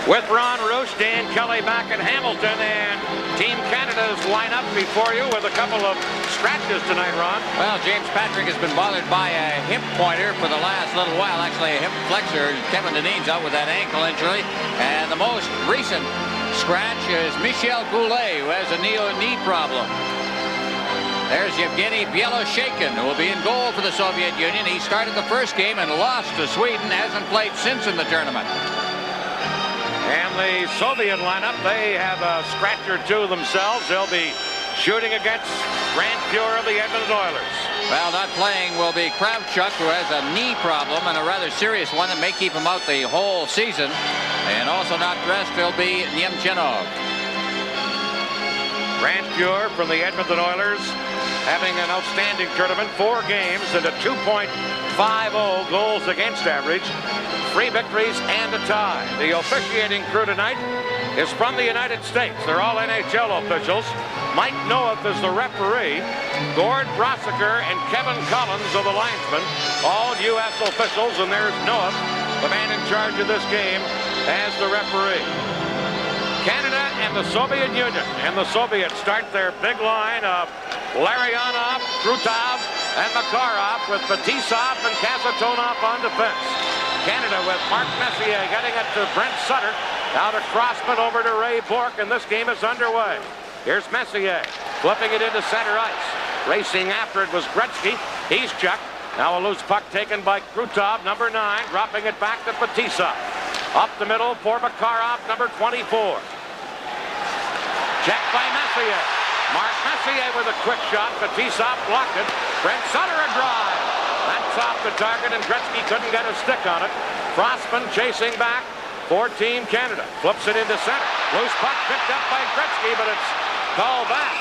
With Ron Roos, Dan Kelly back in Hamilton, and Team Canada's lineup before you with a couple of scratches tonight, Ron. Well, James Patrick has been bothered by a hip pointer for the last little while, actually a hip flexor. Kevin Dineen's out with that ankle injury. And the most recent scratch is Michel Goulet, who has a knee problem. There's Yevgeny Belosheikin, who will be in goal for the Soviet Union. He started the first game and lost to Sweden, hasn't played since in the tournament. And the Soviet lineup, they have a scratch or two themselves. They'll be shooting against Grant Fuhr of the Edmonton Oilers. Well, not playing will be Kravchuk, who has a knee problem, and a rather serious one that may keep him out the whole season. And also not dressed will be Nemchenov. Grant Fuhr from the Edmonton Oilers having an outstanding tournament. 4 games and a 2.50 goals against average. 3 victories and a tie. The officiating crew tonight is from the United States. They're all NHL officials. Mike Noeth is the referee. Gord Brossiker and Kevin Collins are the linesmen. All U.S. officials, and there's Noeth, the man in charge of this game, as the referee. Canada and the Soviet Union. And the Soviets start their big line of Larionov, Krutov, and Makarov with Fetisov and Kasatonov on defense. Canada with Mark Messier getting it to Brent Sutter. Now to Crossman over to Ray Bourque, and this game is underway. Here's Messier flipping it into center ice. Racing after it was Gretzky. He's checked. Now a loose puck taken by Krutov, number 9, dropping it back to Fetisov. Up the middle for Makarov, number 24. Checked by Messier. Mark Messier with a quick shot. Fetisov blocked it. Brent Sutter a drive. That's off the target, and Gretzky couldn't get a stick on it. Crossman chasing back for Team Canada. Flips it into center. Loose puck picked up by Gretzky, but it's called back.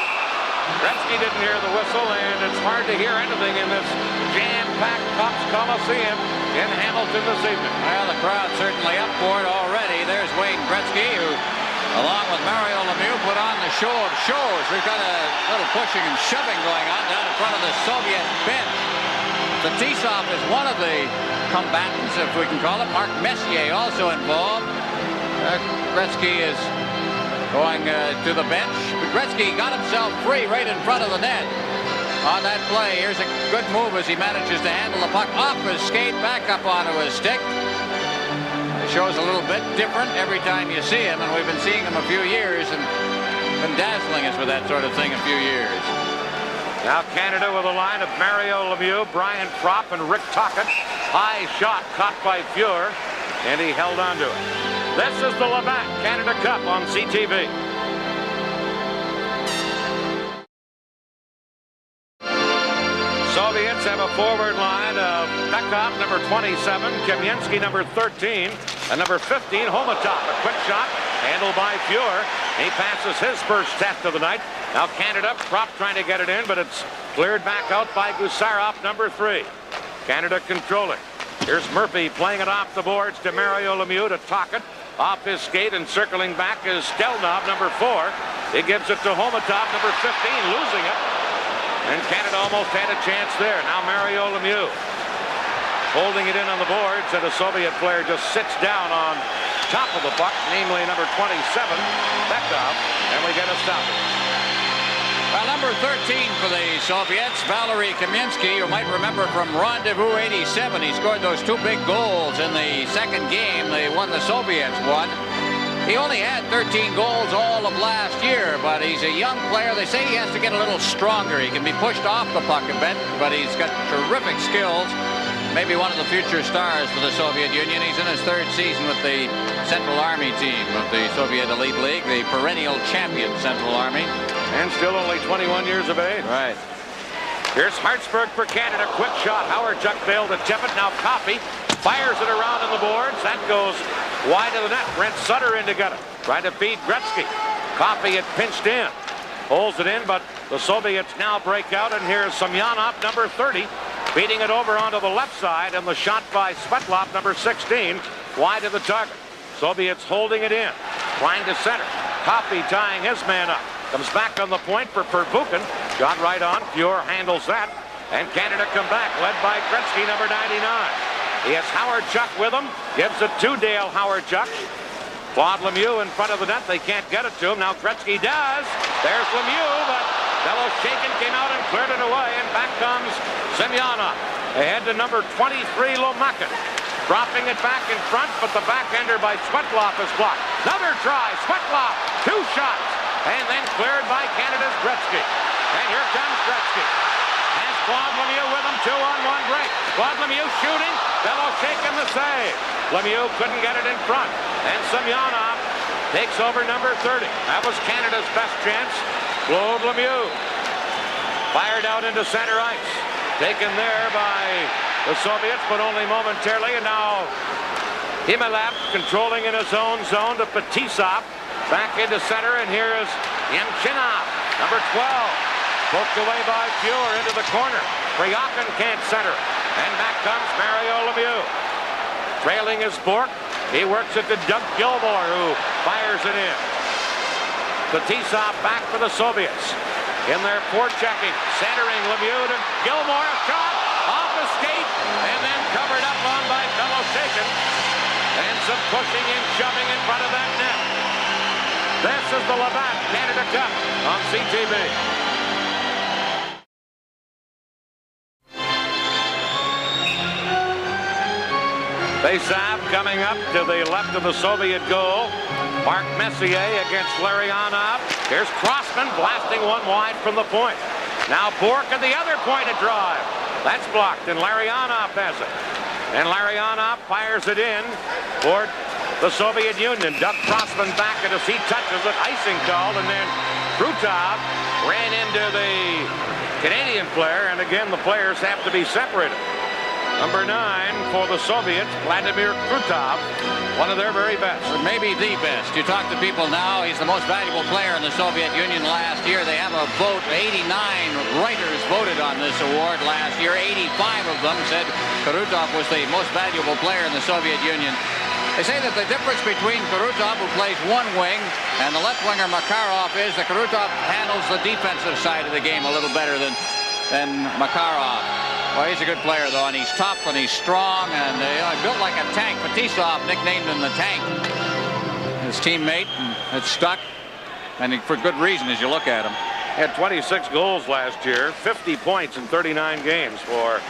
Gretzky didn't hear the whistle, and it's hard to hear anything in this jam-packed Cups Coliseum in Hamilton this evening. Well, the crowd certainly up for it already. There's Wayne Gretzky, who, along with Mario Lemieux, put on the show of shows. We've got a little pushing and shoving going on down in front of the Soviet bench. Fetisov is one of the combatants, if we can call it. Mark Messier also involved. Gretzky is going to the bench. But Gretzky got himself free right in front of the net on that play. Here's a good move as he manages to handle the puck off his skate, back up onto his stick. It shows a little bit different every time you see him, and we've been seeing him a few years and been dazzling us with that sort of thing a few years. Now Canada with a line of Mario Lemieux, Brian Propp, and Rick Tocchet. High shot caught by Fuhr, and he held on to it. This is the Labatt Canada Cup on CTV. Soviets have a forward line of Bekov, number 27, Kamensky, number 13, and number 15, Homatov. A quick shot, handled by Fuhr. He passes his first test of the night. Now Canada, Propp trying to get it in, but it's cleared back out by Gusarov, number 3. Canada controlling. Here's Murphy playing it off the boards to Mario Lemieux to Tocchet. Off his skate and circling back is Stelnov, number 4. He gives it to Homatov, number 15, losing it. And Canada almost had a chance there. Now Mario Lemieux holding it in on the boards, and a Soviet player just sits down on top of the puck, namely number 27, Bekov, and we get a stoppage. Well, number 13 for the Soviets, Valery Kamensky, you might remember from Rendezvous 87. He scored those 2 big goals in the second game. They won, the Soviets won. He only had 13 goals all of last year, but he's a young player. They say he has to get a little stronger. He can be pushed off the puck a bit, but he's got terrific skills. Maybe one of the future stars for the Soviet Union. He's in his 3rd season with the Central Army team of the Soviet Elite League, the perennial champion Central Army. And still only 21 years of age. Right. Here's Hartsburg for Canada. Quick shot. Howard Chuck failed to tip it. Now Coffey fires it around on the boards. That goes wide of the net. Brent Sutter in to get it. Trying to feed Gretzky. Coffey had pinched in. Holds it in, but the Soviets now break out. And here's Semyonov, number 30. Beating it over onto the left side, and the shot by Svetlov, number 16, wide of the target. Soviets holding it in, trying to center. Coffey tying his man up. Comes back on the point for Perbukin. Shot right on. Fuhr handles that. And Canada come back, led by Gretzky, number 99. He has Howard Chuck with him. Gives it to Dale Howard Chuck. Claude Lemieux in front of the net. They can't get it to him. Now Gretzky does. There's Lemieux, but fellow Shaken came out and cleared it away. And back comes Semyonov. Ahead to number 23, Lomakin. Dropping it back in front, but the backhander by Swetlov is blocked. Another try. Swetlov. 2 shots. And then cleared by Canada's Gretzky. And here comes Gretzky. Has Claude Lemieux with him. 2-on-1 break. Claude Lemieux shooting. Fellow Shaken the save. Lemieux couldn't get it in front. And Semyonov takes over number 30. That was Canada's best chance. Claude Lemieux fired out into center ice. Taken there by the Soviets, but only momentarily. And now Himelev controlling in his own zone to Fetisov. Back into center, and here is Yemchinov, number 12. Poked away by Fuhr into the corner. Ryakin can't center. And back comes Mario Lemieux. Trailing is Bork. He works it to Doug Gilmour, who fires it in. Fetisov back for the Soviets. In their forechecking, centering Lemieux to Gilmour. A shot off the skate, and then covered up on by fellow Shaken. And some pushing and shoving in front of that net. This is the Labatt Canada Cup on CTV. Faceoff coming up to the left of the Soviet goal. Mark Messier against Larionov. Here's Crossman blasting one wide from the point. Now Bork at the other point of drive. That's blocked, and Larionov has it. And Larionov fires it in toward the Soviet Union. Doug Crossman back as he touches it. Icing called, and then Krutov ran into the Canadian player, and again the players have to be separated. Number 9 for the Soviets, Vladimir Krutov, one of their very best. Or maybe the best. You talk to people now, he's the most valuable player in the Soviet Union last year. They have a vote. 89 writers voted on this award last year. 85 of them said Krutov was the most valuable player in the Soviet Union. They say that the difference between Krutov, who plays one wing, and the left winger Makarov is that Krutov handles the defensive side of the game a little better than Makarov. Well, he's a good player, though, and he's tough and he's strong and built like a tank. Fetisov nicknamed him the Tank. His teammate, it's stuck, and for good reason as you look at him. He had 26 goals last year, 50 points in 39 games for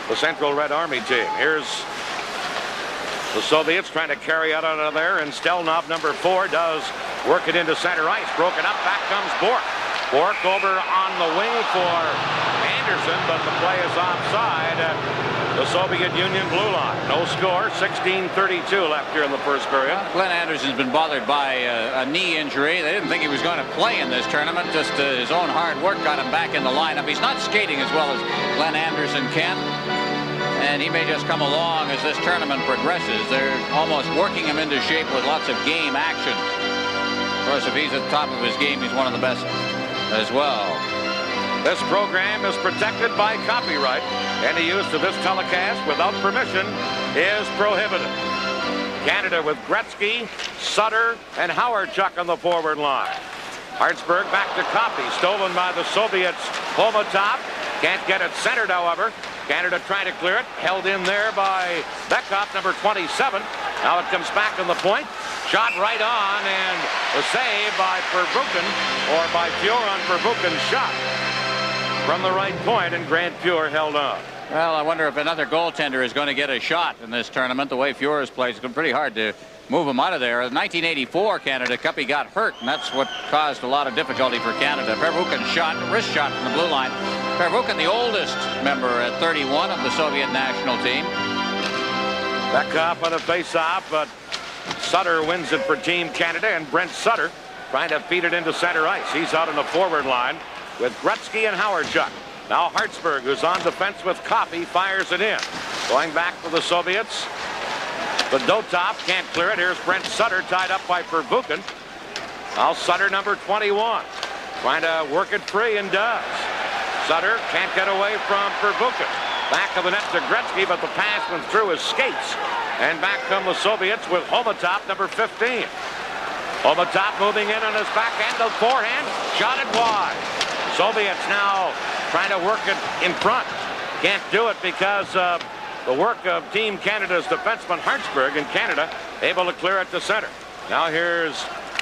the Central Red Army team. Here's the Soviets trying to carry out out of there, and Stelnov, number 4, does work it into center ice. Broken up, back comes Bork. Bork over on the wing for Anderson, but the play is offside at the Soviet Union blue line. No score, 16:32 left here in the first period. Glenn Anderson's been bothered by a knee injury. They didn't think he was going to play in this tournament. Just his own hard work got him back in the lineup. He's not skating as well as Glenn Anderson can, and he may just come along as this tournament progresses. They're almost working him into shape with lots of game action. Of course, if he's at the top of his game, he's one of the best as well. This program is protected by copyright. Any use of this telecast without permission is prohibited. Canada with Gretzky, Sutter, and Howard-Chuck on the forward line. Hartsburg back to Copy, stolen by the Soviets. Homotop can't get it centered, however. Canada trying to clear it, held in there by Beckhoff, number 27. Now it comes back on the point. Shot right on, and the save by Pervukin, or by Fuhr on Pervukin's shot from the right point, and Grant Fuhr held on. Well, I wonder if another goaltender is going to get a shot in this tournament. The way Fuhr has played, it's been pretty hard to move him out of there. In 1984 Canada Cup, he got hurt, and that's what caused a lot of difficulty for Canada. Pervukin shot, wrist shot from the blue line. Pervukin, the oldest member at 31 of the Soviet national team. Beckhoff on a face-off, but Sutter wins it for Team Canada, and Brent Sutter trying to feed it into center ice. He's out on the forward line with Gretzky and Howard-Chuck. Now Hartsburg, who's on defense with Coffey, fires it in. Going back for the Soviets. The Dotov can't clear it. Here's Brent Sutter tied up by Pervukin. Now Sutter, number 21, trying to work it free, and does. Sutter can't get away from Pervukin. Back of the net to Gretzky, but the pass went through his skates. And back come the Soviets with Homotop, number 15. Homotop moving in on his backhand, the forehand, shot it wide. Soviets now trying to work it in front. Can't do it because of the work of Team Canada's defenseman Hartsburg, and Canada able to clear it to center. Now here's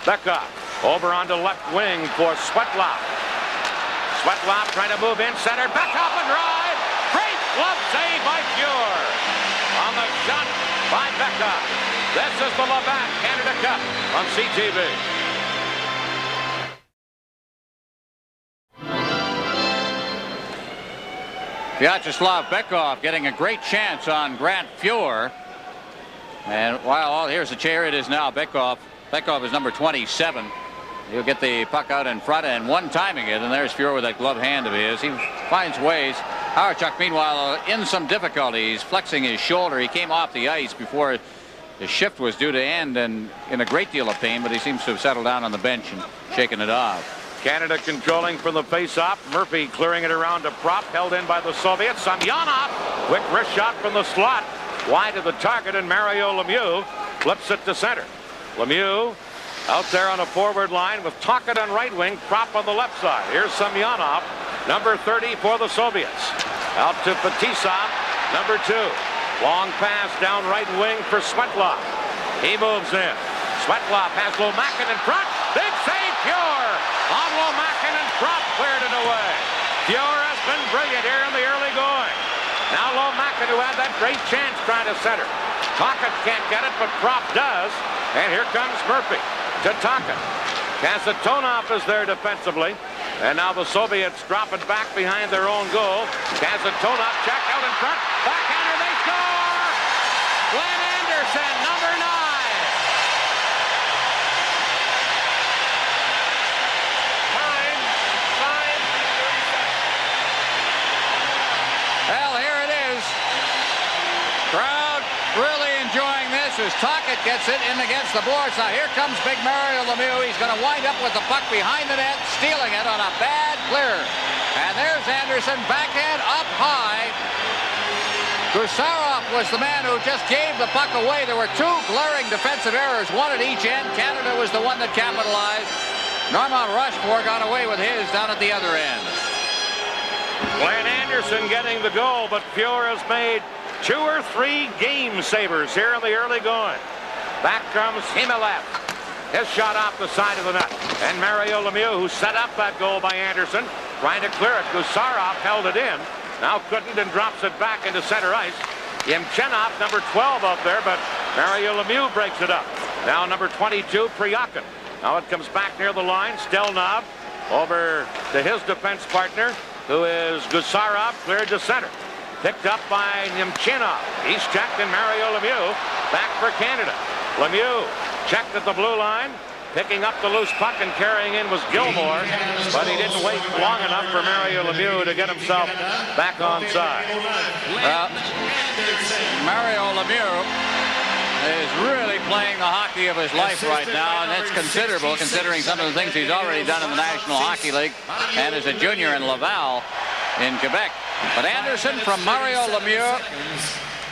Bekov. Over onto left wing for Swetlov. Swetlov trying to move in center. Bekov a drive. Great glove save by Fuhr. On the shot by Bekov. This is the Labatt Canada Cup on CTV. Vyacheslav Bekov getting a great chance on Grant Fuhr. And while here's the chair, it is now Bekov. Bekov is number 27. He'll get the puck out in front and one-timing it. And there's Fuhr with that glove hand of his. He finds ways. Howardchuk, meanwhile, in some difficulties, flexing his shoulder. He came off the ice before the shift was due to end and in a great deal of pain, but he seems to have settled down on the bench and shaken it off. Canada controlling from the face-off. Murphy clearing it around to Prop, held in by the Soviets. Samyonov, quick wrist shot from the slot, wide of the target, and Mario Lemieux flips it to center. Lemieux out there on a forward line with Tocchet on right wing, Prop on the left side. Here's Samyonov, number 30 for the Soviets. Out to Fetisov, number 2. Long pass down right wing for Swetlov. He moves in. Swetlov has Lomakin in front. Big save, Fuhr on Lomakin, and Prop cleared it away. Fuhr has been brilliant here in the early going. Now Lomakin, who had that great chance trying to center. Tocchet can't get it, but Prop does. And here comes Murphy to Tocchet. Kasatonov is there defensively. And now the Soviets drop it back behind their own goal. Kasatonov checked out in front. Backhander, they score! Glenn Anderson, number 9. Well, here it is. Crowd really enjoying this as Tocchet gets it in against the boards. Now here comes big Mario Lemieux. He's going to wind up with the puck behind the net, stealing it on a bad clear. And there's Anderson, backhand up high. Gusarov was the man who just gave the puck away. There were 2 glaring defensive errors, one at each end. Canada was the one that capitalized. Normand Rochefort got away with his down at the other end. Glenn Anderson getting the goal, but Fuhr has made 2 or 3 game savers here in the early going. Back comes Himmelev. His shot off the side of the net. And Mario Lemieux, who set up that goal by Anderson, trying to clear it. Gusarov held it in. Now couldn't and drops it back into center ice. Yemchenov, number 12 up there, but Mario Lemieux breaks it up. Now number 22, Priyakin. Now it comes back near the line. Stelnov over to his defense partner, who is Gusarov, cleared to center. Picked up by Nemchinov. He's checked, and Mario Lemieux back for Canada. Lemieux checked at the blue line. Picking up the loose puck and carrying in was Gilmore, but he didn't wait long enough for Mario Lemieux to get himself back onside. Well, Mario Lemieux is really playing the hockey of his life right now, and that's considerable considering some of the things he's already done in the National Hockey League and as a junior in Laval in Quebec. But Anderson from Mario Lemieux,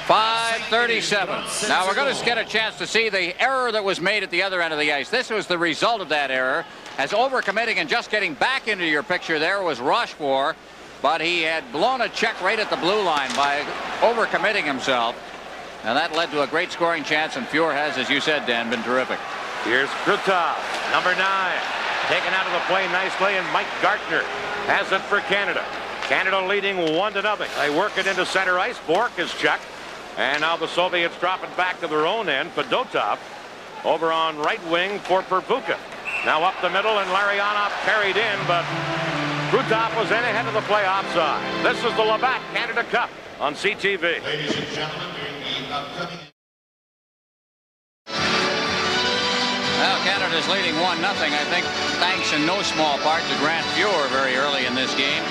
5:37. Now we're going to get a chance to see the error that was made at the other end of the ice. This was the result of that error, as overcommitting and just getting back into your picture there was Rochefort, but he had blown a check right at the blue line by overcommitting himself. And that led to a great scoring chance, and Fuhr has, as you said, Dan, been terrific. Here's Krutov, number 9, taken out of the play nicely, and Mike Gartner has it for Canada. Canada leading 1-0. They work it into center ice. Bork is checked, and now the Soviets drop it back to their own end. Fedotov over on right wing for Perpuka. Now up the middle, and Larionov carried in, but Krutov was in ahead of the play offside. This is the Labatt Canada Cup on CTV. Ladies and gentlemen, upcoming. Well, Canada's leading 1-0, I think, thanks in no small part to Grant Fuhr very early in this game.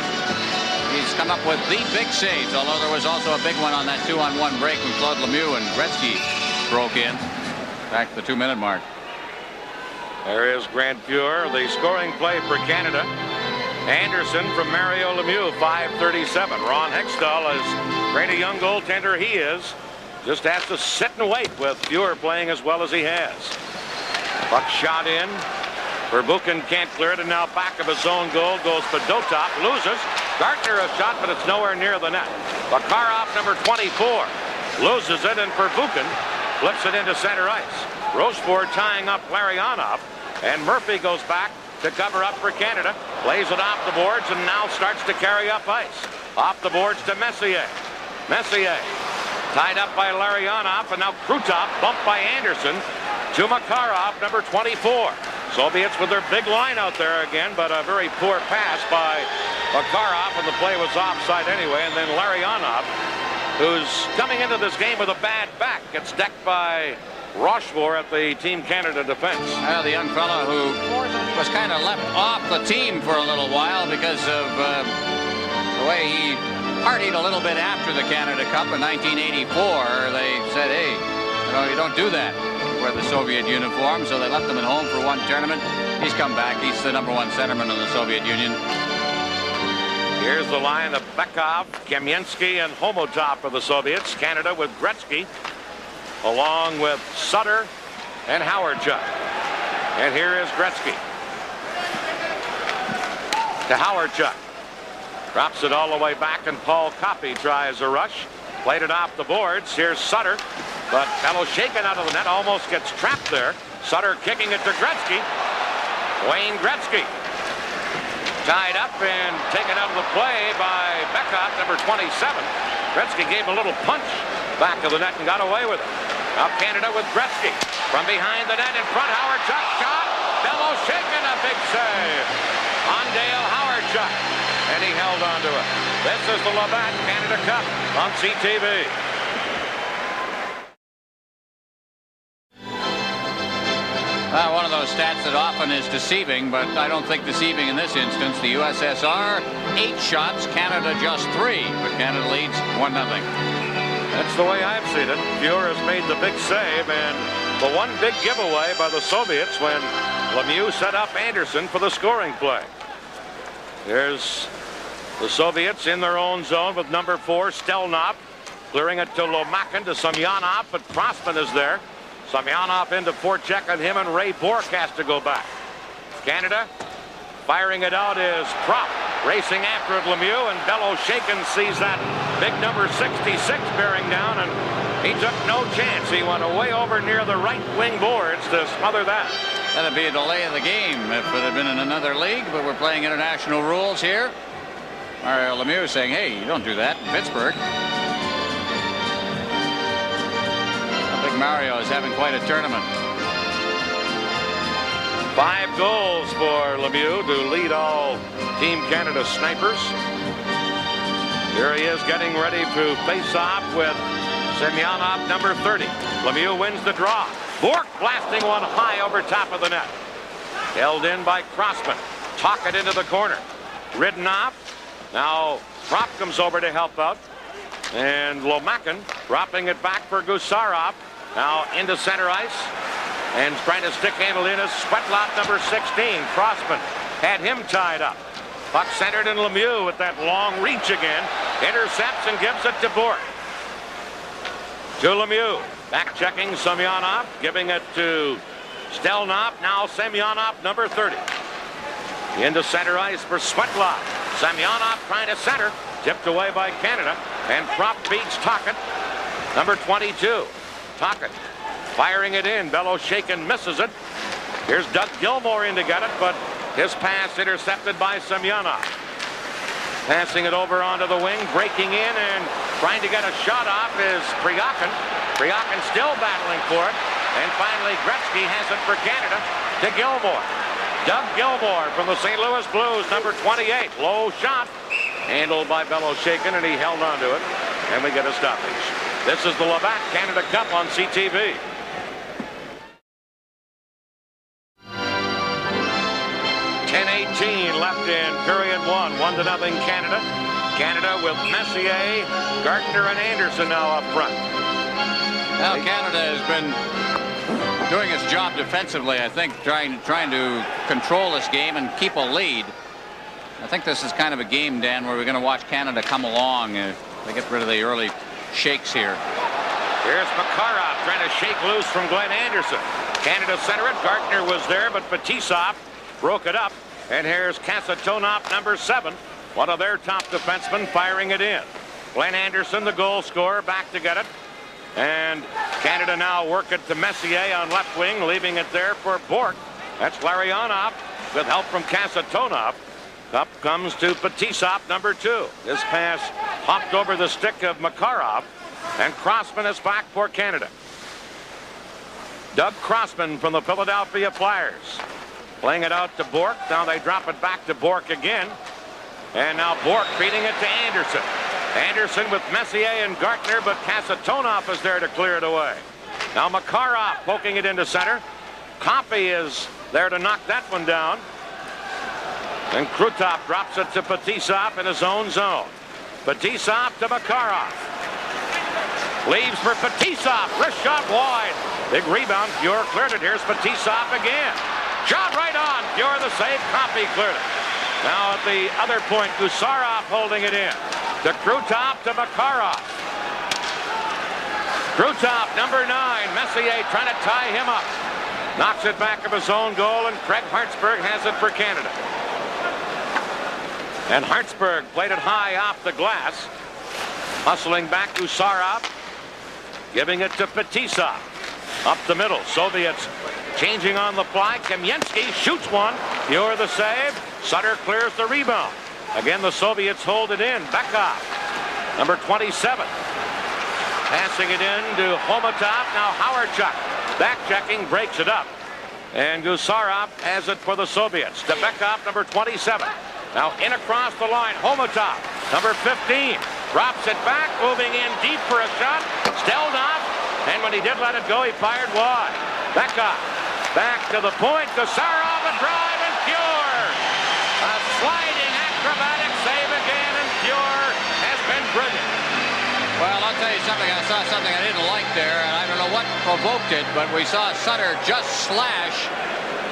He's come up with the big saves, although there was also a big one on that 2-on-1 break when Claude Lemieux and Gretzky broke in back to the 2-minute mark. There is Grant Fuhr, the scoring play for Canada. Anderson from Mario Lemieux, 5:37. Ron Hextall, as great a young goaltender he is, just has to sit and wait with Fuhr playing as well as he has. Puck shot in. Perbukin can't clear it, and now back of his own goal goes Fedotov, loses. Gartner a shot, but it's nowhere near the net. Makarov, number 24, loses it, and Perbukin flips it into center ice. Rochefort tying up Larionov, and Murphy goes back to cover up for Canada. Plays it off the boards and now starts to carry up ice. Off the boards to Messier. Messier tied up by Larionov, and now Krutov bumped by Anderson to Makarov, number 24. Soviets with their big line out there again, but a very poor pass by Makarov, and the play was offside anyway. And then Larionov, who's coming into this game with a bad back, gets decked by Rochefort at the Team Canada defense. Well, the young fellow who was kind of left off the team for a little while because of the way he partied a little bit after the Canada Cup in 1984. They said, hey, you don't do that. Wear the Soviet uniform, so they left him at home for one tournament. He's come back. He's the #1 centerman in the Soviet Union. Here's the line of Bekov, Kamensky, and Homotov for the Soviets. Canada with Gretzky, along with Sutter and Howardchuk. And here is Gretzky to Howardchuk. Drops it all the way back, and Paul Coffey tries a rush. Played it off the boards. Here's Sutter, but fellow shaken out of the net, almost gets trapped there. Sutter kicking it to Gretzky. Wayne Gretzky tied up and taken out of the play by Bekov, number 27. Gretzky gave a little punch back of the net and got away with it. Now Canada with Gretzky from behind the net in front. Howardchuk shot. Bellow shaken, a big save on Dale Howardchuk, and he held on to it. This is the Labatt Canada Cup on CTV. One of those stats that often is deceiving, but I don't think deceiving in this instance. The USSR, 8 shots, Canada just 3, but Canada leads 1-0. That's the way I've seen it. Fuhr has made the big save, and the one big giveaway by the Soviets when Lemieux set up Anderson for the scoring play. There's the Soviets in their own zone with number 4, Stelnov, clearing it to Lomakin, to Semyonov, but Crossman is there. Semyonov into forecheck on him, and Ray Bourque has to go back. Canada firing it out is Prop, racing after it, Lemieux, and Bellow shaken sees that big number 66 bearing down, and he took no chance. He went way over near the right wing boards to smother that. That'd be a delay of the game if it had been in another league, but we're playing international rules here. Mario Lemieux saying, hey, you don't do that in Pittsburgh. I think Mario is having quite a tournament. 5 goals for Lemieux to lead all Team Canada snipers. Here he is getting ready to face off with Semyonov, number 30. Lemieux wins the draw. Bourque blasting one high over top of the net. Held in by Crossman. Talk it into the corner. Ridden off. Now Prop comes over to help out. And Lomakin dropping it back for Gusarov. Now into center ice. And trying to stick handle in is Swetlov, number 16. Crossman had him tied up. Puck centered in Lemieux with that long reach again. Intercepts and gives it to Bourque. To Lemieux. Back checking Semyonov. Giving it to Stelnov. Now Semyonov, number 30. Into center ice for Swetlov. Semyonov trying to center. Tipped away by Canada. And Prop beats Tocchet. Number 22. Tocchet firing it in. Bellow shaken, misses it. Here's Doug Gilmour in to get it, but his pass intercepted by Semyonov. Passing it over onto the wing, breaking in and trying to get a shot off is Prigoghin. Prigoghin still battling for it. And finally Gretzky has it for Canada to Gilmour. Doug Gilmour from the St. Louis Blues, number 28. Low shot. Handled by Bellow shaken, and he held on to it. And we get a stoppage. This is the Labatt Canada Cup on CTV. Left in period 1, 1-0 Canada. Canada with Messier, Gardner, and Anderson now up front. Well, Canada has been doing its job defensively, I think, trying to control this game and keep a lead. I think this is kind of a game, Dan, where we're going to watch Canada come along. They get rid of the early shakes here. Here's Makarov trying to shake loose from Glenn Anderson. Canada center it. Gardner was there, but Fetisov broke it up. And here's Kasatonov, number 7, one of their top defensemen, firing it in. Glenn Anderson, the goal scorer, back to get it. And Canada now work it to Messier on left wing, leaving it there for Bork. That's Larionov with help from Kasatonov. Up comes to Fetisov, number 2. This pass hopped over the stick of Makarov, and Crossman is back for Canada. Doug Crossman from the Philadelphia Flyers. Playing it out to Bork. Now they drop it back to Bork again. And now Bork feeding it to Anderson. Anderson with Messier and Gartner, but Kasatonov is there to clear it away. Now Makarov poking it into center. Coffey is there to knock that one down. And Krutov drops it to Fetisov in his own zone. Fetisov to Makarov. Leaves for Fetisov. Wrist shot wide. Big rebound. Fjord cleared it. Here's Fetisov again. Shot right on. Fjord the save. Coffey cleared it. Now at the other point, Gusarov holding it in. To Krutov to Makarov. Krutov, number 9. Messier trying to tie him up. Knocks it back of his own goal, and Craig Hartsburg has it for Canada. And Hartsburg played it high off the glass. Hustling back Gusarov. Giving it to Fetisov. Up the middle. Soviets changing on the fly. Kamensky shoots one. Fjord the save. Sutter clears the rebound. Again, the Soviets hold it in. Bekov, number 27. Passing it in to Homatov. Now Howardchuk back checking, breaks it up. And Gusarov has it for the Soviets. To Bekov, number 27. Now in across the line, Homatov, number 15. Drops it back, moving in deep for a shot. Stelnov, and when he did let it go, he fired wide. Bekov, back to the point. Gusarov, a drive, and Fjord. A sliding acrobatic save again, and Fjord has been brilliant. Well, I'll tell you something. I saw something I didn't like there, and I don't know what provoked it, but we saw Sutter just slash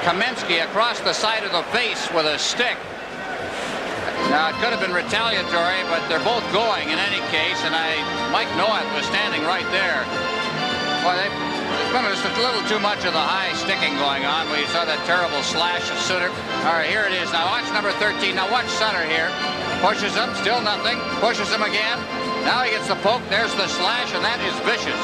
Kamensky across the side of the face with a stick. Now, it could have been retaliatory, but they're both going in any case, and Mike Noack was standing right there. Boy, there's been just a little too much of the high sticking going on. We saw that terrible slash of Sutter. All right, here it is. Now, watch number 13. Now, watch Sutter here. Pushes him, still nothing. Pushes him again. Now he gets the poke. There's the slash, and that is vicious.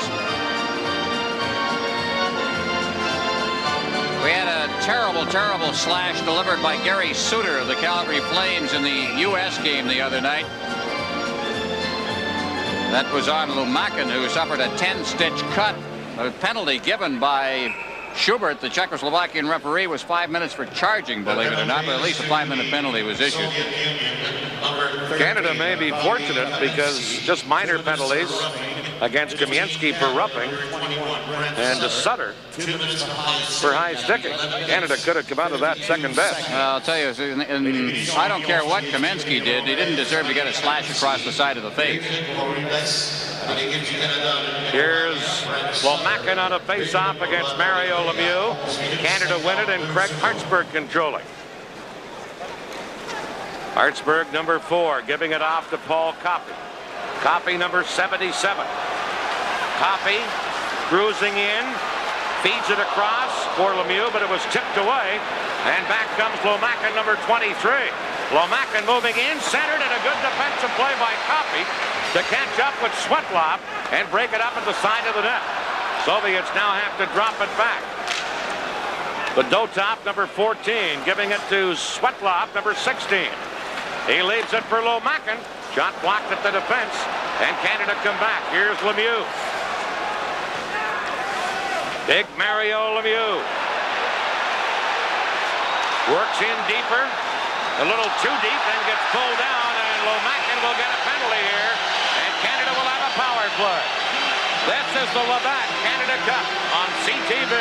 We had a terrible, terrible slash delivered by Gary Suter of the Calgary Flames in the U.S. game the other night. That was on Lumakin, who suffered a 10-stitch cut. A penalty given by Schubert, the Czechoslovakian referee, was 5 minutes for charging, believe it or not, but at least a 5-minute penalty was issued. Canada may be fortunate because just minor penalties against Kamensky for roughing and to Sutter for high sticking. Canada could have come out of that second best. I'll tell you, I don't care what Kamensky did, he didn't deserve to get a slash across the side of the face. Here's Lomakin on a face-off against Mario Lemieux. Canada win it, and Craig Hartsburg controlling. Hartsburg, number 4, giving it off to Paul Coffey. Coffey, number 77. Coffey cruising in, feeds it across for Lemieux, but it was tipped away. And back comes Lomakin, number 23. Lomakin moving in, centered, and a good defensive play by Coffey to catch up with Swetlov and break it up at the side of the net. Soviets now have to drop it back. The Dotop, number 14, giving it to Swetlov, number 16. He leaves it for Lomakin. Shot blocked at the defense, and Canada come back. Here's Lemieux. Big Mario Lemieux. Works in deeper. A little too deep and gets pulled down, and Lomakin will get a penalty here, and Canada will have a power play. This is the Labatt Canada Cup on CTV.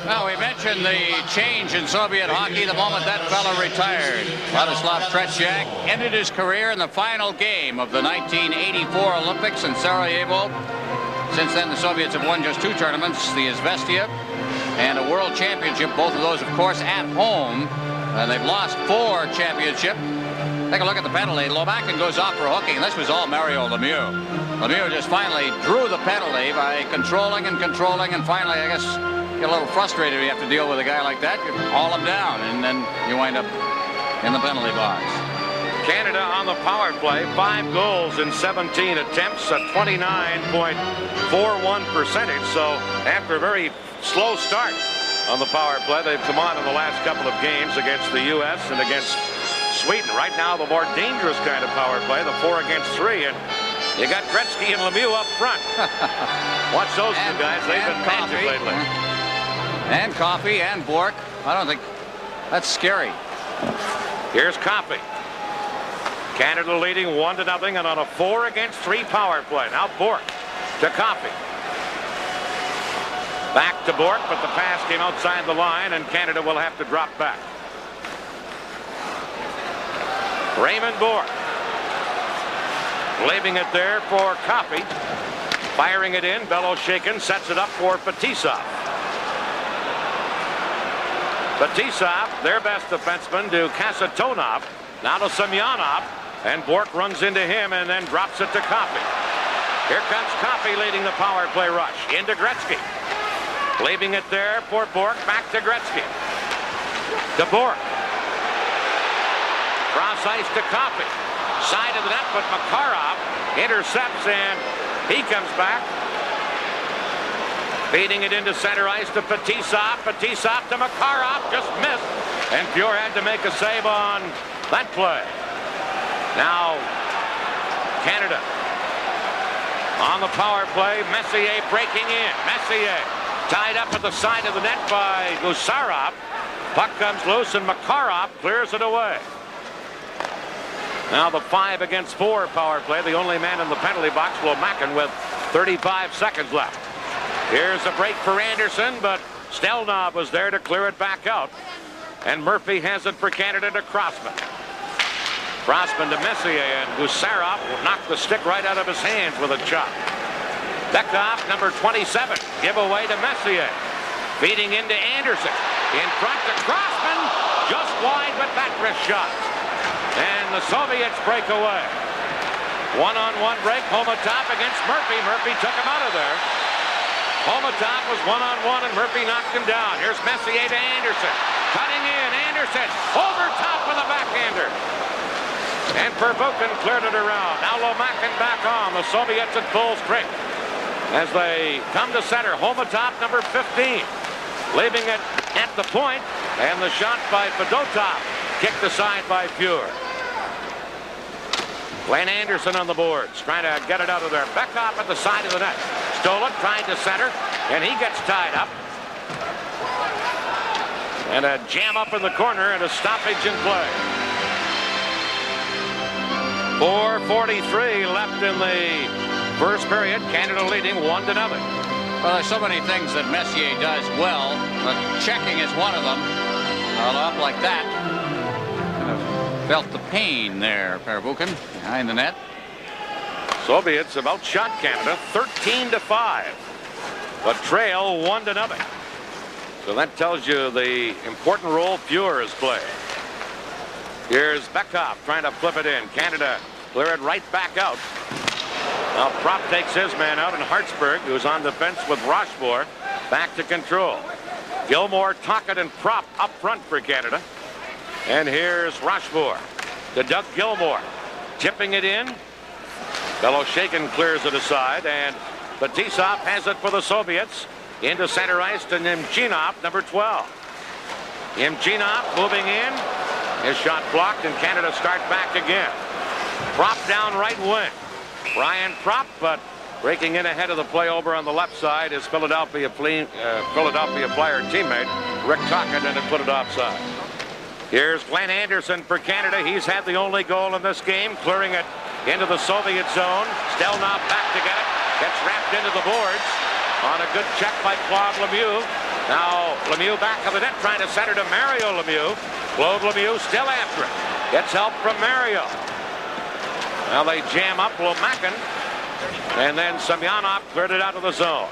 Well, we mentioned the change in Soviet hockey the moment that fellow retired. Vladislav Tretiak ended his career in the final game of the 1984 Olympics in Sarajevo. Since then, the Soviets have won just 2 tournaments, the Izvestia and a World Championship, both of those, of course, at home. And they've lost 4 championships. Take a look at the penalty. Lomakin goes off for hooking. This was all Mario Lemieux. Lemieux just finally drew the penalty by controlling and controlling, and finally, I guess, get a little frustrated when you have to deal with a guy like that. You haul him down, and then you wind up in the penalty box. Canada on the power play, 5 goals in 17 attempts, a 29.41 percentage. So after a very slow start on the power play, they've come on in the last couple of games against the U.S. and against Sweden. Right now, the more dangerous kind of power play, the 4 against 3. And you got Gretzky and Lemieux up front. Watch those two guys. They've been magic lately. And Coffey and Bork. I don't think that's scary. Here's Coffey. Canada leading 1-0 and on a 4 against 3 power play. Now Bork to Coffey. Back to Bork, but the pass came outside the line and Canada will have to drop back. Raymond Bork. Leaving it there for Coffey. Firing it in. Bellow shaken. Sets it up for Fetisov. Fetisov, their best defenseman, to Kasatonov. Now to Semyonov. And Bork runs into him and then drops it to Coffey. Here comes Coffey leading the power play rush. Into Gretzky. Leaving it there for Bork. Back to Gretzky. To Bork. Cross ice to Coffey. Side of the net, but Makarov intercepts and he comes back. Feeding it into center ice to Fetisov. Fetisov to Makarov. Just missed. And Pure had to make a save on that play. Now, Canada on the power play. Messier breaking in. Messier tied up at the side of the net by Gusarov. Puck comes loose and Makarov clears it away. Now the 5 against 4 power play. The only man in the penalty box, Lomakin, with 35 seconds left. Here's a break for Anderson, but Stelnov was there to clear it back out. And Murphy has it for Canada to Crossman. Crossman to Messier, and Gusarov will knock the stick right out of his hands with a chop. Bekoff, number 27, give away to Messier. Feeding into Anderson. In front to Crossman. Just wide with that wrist shot. And the Soviets break away. One-on-one break. Homatov against Murphy. Murphy took him out of there. Homatov was one-on-one and Murphy knocked him down. Here's Messier to Anderson. Cutting in. Anderson over top with a backhander. And Pervukin cleared it around. Now Lomakin back on. The Soviets at full strength as they come to center. Homatov, number 15, leaving it at the point. And the shot by Fedotov kicked aside by Pure. Glenn Anderson on the boards, trying to get it out of there. Bekoff at the side of the net. Stole it, tried to center, and he gets tied up. And a jam up in the corner and a stoppage in play. 4:43 left in the first period. Canada leading 1-0. Well, there's so many things that Messier does well, but checking is one of them. Up like that. Kind of felt the pain there, Pervukin, behind the net. Soviets have outshot Canada 13-5, but trail 1-0. So that tells you the important role Pure is playing. Here's Bekoff trying to flip it in. Canada clear it right back out. Now Prop takes his man out, and Hartsburg, who's on defense with Rochefort, back to control. Gilmore, Tocchet, and Prop up front for Canada. And here's Rochefort to Doug Gilmore. Tipping it in. Bellow shaken clears it aside, and Fetisov has it for the Soviets. Into center ice to Nemchinov, number 12. Nemchinov moving in. His shot blocked, and Canada start back again. Prop down right wing. Brian Prop, but breaking in ahead of the play over on the left side is Philadelphia Flyer teammate Rick Tocchet, and it put it offside. Here's Glenn Anderson for Canada. He's had the only goal in this game, clearing it into the Soviet zone. Stelnov back to get it. Gets wrapped into the boards on a good check by Claude Lemieux. Now Lemieux back of the net, trying to center to Mario Lemieux. Claude Lemieux still after it. Gets help from Mario. Now they jam up Lomakin. And then Semyonov cleared it out of the zone.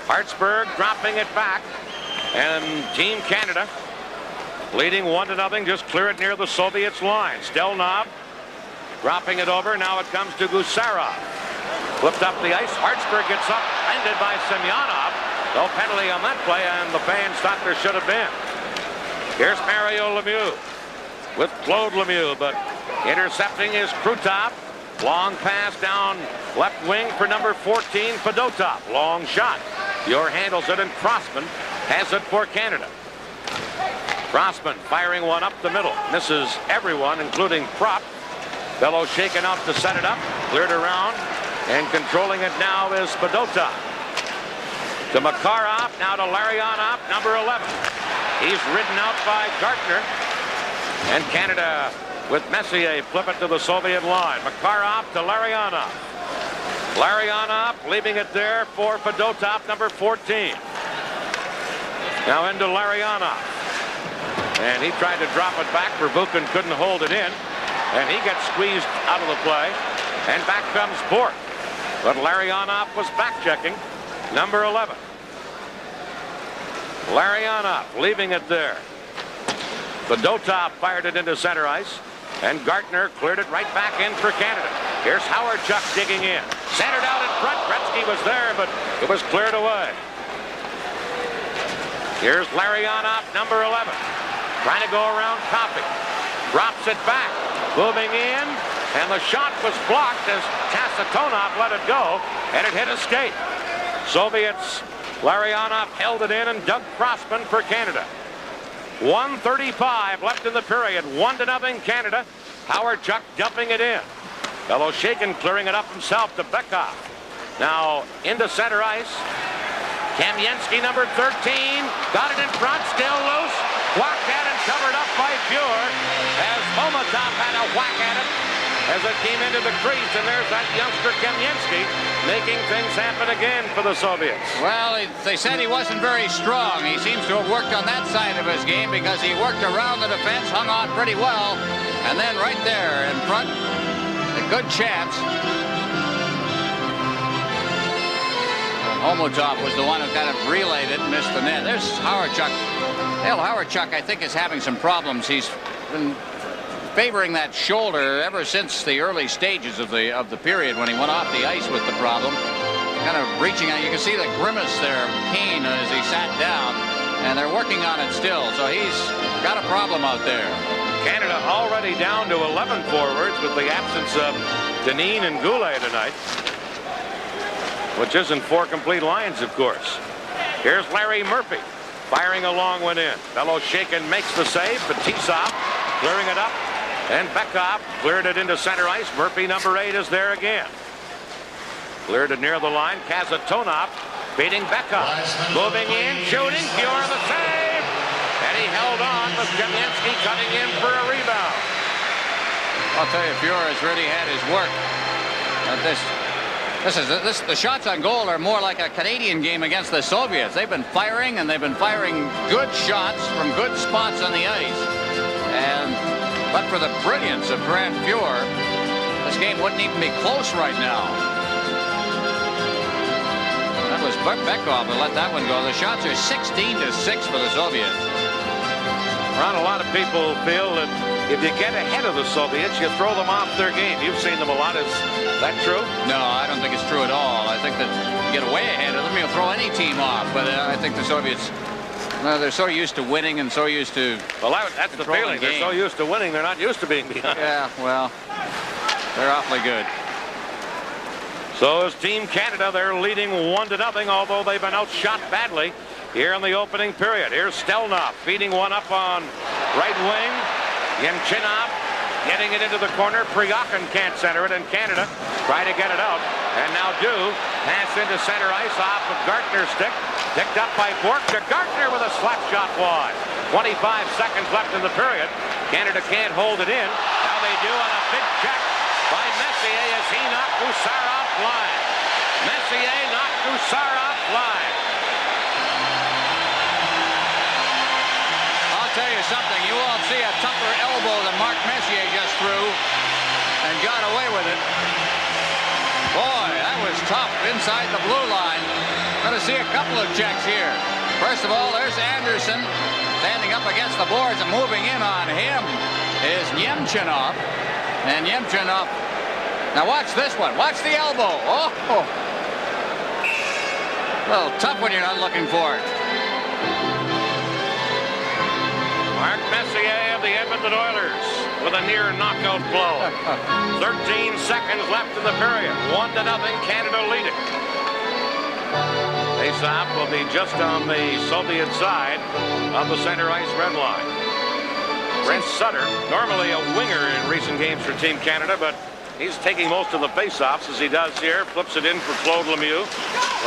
Hartsburg dropping it back. And Team Canada leading 1-0. Just clear it near the Soviets' line. Stelnov dropping it over. Now it comes to Gusarov. Flipped up the ice. Hartsburg gets up. Ended by Semyonov. No penalty on that play, and the fans thought there should have been. Here's Mario Lemieux with Claude Lemieux, but Intercepting is Krutov. Long pass down left wing for number 14, Fedotov. Long shot. Dior handles it, and Crossman has it for Canada. Crossman firing one up the middle. Misses everyone, including Prop. Bellow shaken out to set it up. Cleared around. And controlling it now is Fedotov. To Makarov. Now to Larionov, number 11. He's ridden out by Gartner. And Canada with Messier flip it to the Soviet line. Makarov to Larionov. Larionov leaving it there for Fedotov, number 14. Now into Larionov. And he tried to drop it back. Verbuchen couldn't hold it in. And he gets squeezed out of the play. And back comes Bork. But Larionov was back checking. Number 11. Larionov leaving it there. Fedotov fired it into center ice. And Gartner cleared it right back in for Canada. Here's Howard-Chuck digging in. Centered out in front. Gretzky was there, but it was cleared away. Here's Larionov, number 11. Trying to go around Coffey. Drops it back. Moving in. And the shot was blocked as Tassatonov let it go. And it hit a skate. Soviets, Larionov held it in, and Doug Crossman for Canada. 1:35 left in the period. 1-0 Canada. Howard-Chuck dumping it in. Bellow shaken, clearing it up himself to Bekov. Now into center ice. Kamensky, number 13. Got it in front, still loose. Whacked at and covered up by Fuhr as Homatov had a whack at it as it came into the crease. And there's that youngster Kamensky making things happen again for the Soviets. Well, they said he wasn't very strong. He seems to have worked on that side of his game because he worked around the defense, hung on pretty well. And then right there in front, a good chance. Homotov was the one who kind of relayed it and missed the net. There's Howard-Chuck. Hell, Howard-Chuck, I think, is having some problems. He's been favoring that shoulder ever since the early stages of the period when he went off the ice with the problem. Kind of reaching out. You can see the grimace there of pain as he sat down, and they're working on it still. So he's got a problem out there. Canada already down to 11 forwards with the absence of Deneen and Goulet tonight, which isn't 4 complete lines, of course. Here's Larry Murphy firing a long one in. Bellow shaken makes the save, but Tisov clearing it up. And Bekov cleared it into center ice. Murphy, number 8, is there again. Cleared it near the line. Kazatonov beating Bekov. Moving in, shooting. Fuhr the save. And he held on with Kamensky cutting in for a rebound. I'll tell you, Fuhr has really had his work at this. The shots on goal are more like a Canadian game against the Soviets. They've been firing, and they've been firing good shots from good spots on the ice. But for the brilliance of Grant Fuhr, this game wouldn't even be close right now. That was Bekov who let that one go. The shots are 16-6 for the Soviets. Ron, a lot of people feel that if you get ahead of the Soviets, you throw them off their game. You've seen them a lot. Is that true? No, I don't think it's true at all. I think that you get way ahead of them, you'll throw any team off. But I think the Soviets, they're so used to winning and so used to. Well, that's the feeling. They're so used to winning, they're not used to being behind. Yeah, well, they're awfully good. So is Team Canada. They're leading 1-0, although they've been outshot badly here in the opening period. Here's Stelnov feeding one up on right wing. Yemchinov getting it into the corner. Priyakin can't center it, and Canada try to get it out. And now pass into center ice off of Gartner's stick. Picked up by Bork to Gartner with a slap shot wide. 25 seconds left in the period. Canada can't hold it in. Now they do on a big check by Messier as he knocked Boussard offline. Messier knocked Boussard offline. I'll tell you something. You won't see a tougher elbow than Mark Messier just threw and got away with it. Boy, that was tough inside the blue line. Going to see a couple of checks here. First of all, there's Anderson standing up against the boards, and moving in on him is Yemchinov. And Yemchinov. Now watch this one. Watch the elbow. Oh! A little tough when you're not looking for it. Mark Messier of the Edmonton Oilers with a near knockout blow. 13 seconds left in the period. 1-0, Canada leading. Face-off will be just on the Soviet side of the center ice red line. Brent Sutter, normally a winger in recent games for Team Canada, but he's taking most of the face-offs as he does here. Flips it in for Claude Lemieux.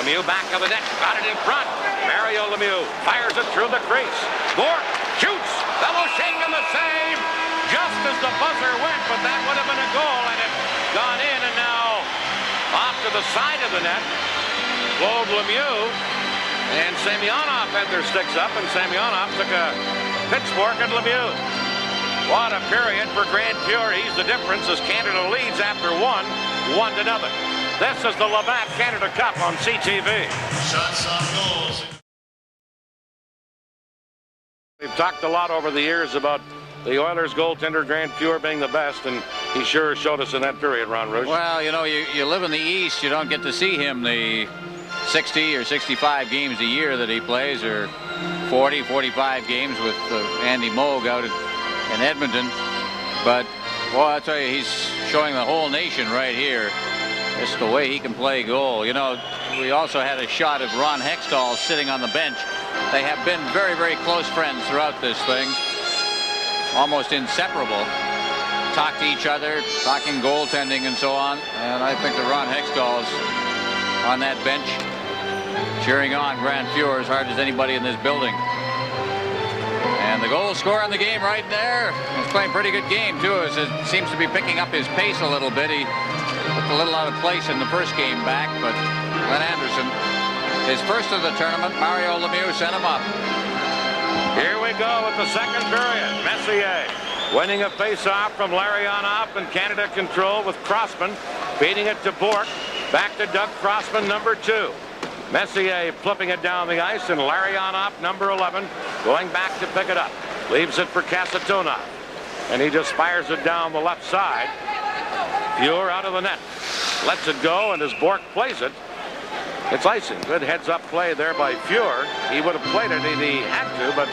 Lemieux back of the net, got it in front. Mario Lemieux fires it through the crease. Bourque shoots. Belichick in the save. Just as the buzzer went, but that would have been a goal, and it gone in, and now off to the side of the net. Claude Lemieux and Semyonov had their sticks up, and Semyonov took a pitchfork at Lemieux. What a period for Grand Pure. He's the difference as Canada leads after 1-0. This is the Labatt Canada Cup on CTV. Shots on goals. We've talked a lot over the years about the Oilers goaltender Grand Pure being the best, and he sure showed us in that period, Ron Rouge. Well, you know, you live in the East, you don't get to see him the 60 or 65 games a year that he plays, or 40, 45 games with Andy Moog out in Edmonton. But, well, I'll tell you, he's showing the whole nation right here just the way he can play goal. You know, we also had a shot of Ron Hextall sitting on the bench. They have been very, very close friends throughout this thing, almost inseparable. Talk to each other, talking goaltending and so on. And I think that Ron Hextall's on that bench cheering on Grand Pure as hard as anybody in this building. And the goal scorer in the game right there. He's playing a pretty good game too, as it seems to be picking up his pace a little bit. He looked a little out of place in the first game back, but Glenn Anderson, his first of the tournament, Mario Lemieux sent him up. Here we go with the second period. Messier winning a face-off from Larionov, and Canada control with Crossman beating it to Bourque. Back to Doug Crossman, number 2. Messier flipping it down the ice, and Larionov, number 11, going back to pick it up. Leaves it for Kasatonov, and he just fires it down the left side. Pure out of the net. Lets it go, and as Bourque plays it, it's icing. Good heads-up play there by Pure. He would have played it if he had to, but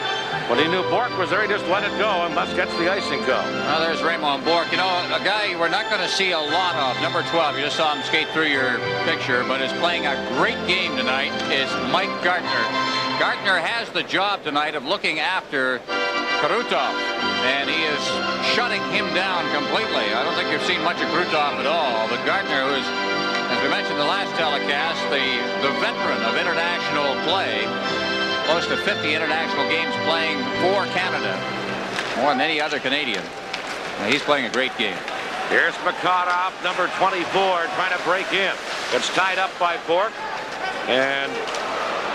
when he knew Bourque was there, he just let it go, and thus gets the icing go. Well, there's Raymond Bourque. You know, a guy we're not going to see a lot of, number 12. You just saw him skate through your picture, but is playing a great game tonight is Mike Gartner. Gartner has the job tonight of looking after Krutov, and he is shutting him down completely. I don't think you've seen much of Krutov at all, but Gartner, who is, as we mentioned the last telecast, the veteran of international play, close to 50 international games playing for Canada, more than any other Canadian. Now, he's playing a great game. Here's Makarov, number 24, trying to break in. It's tied up by Bourque, and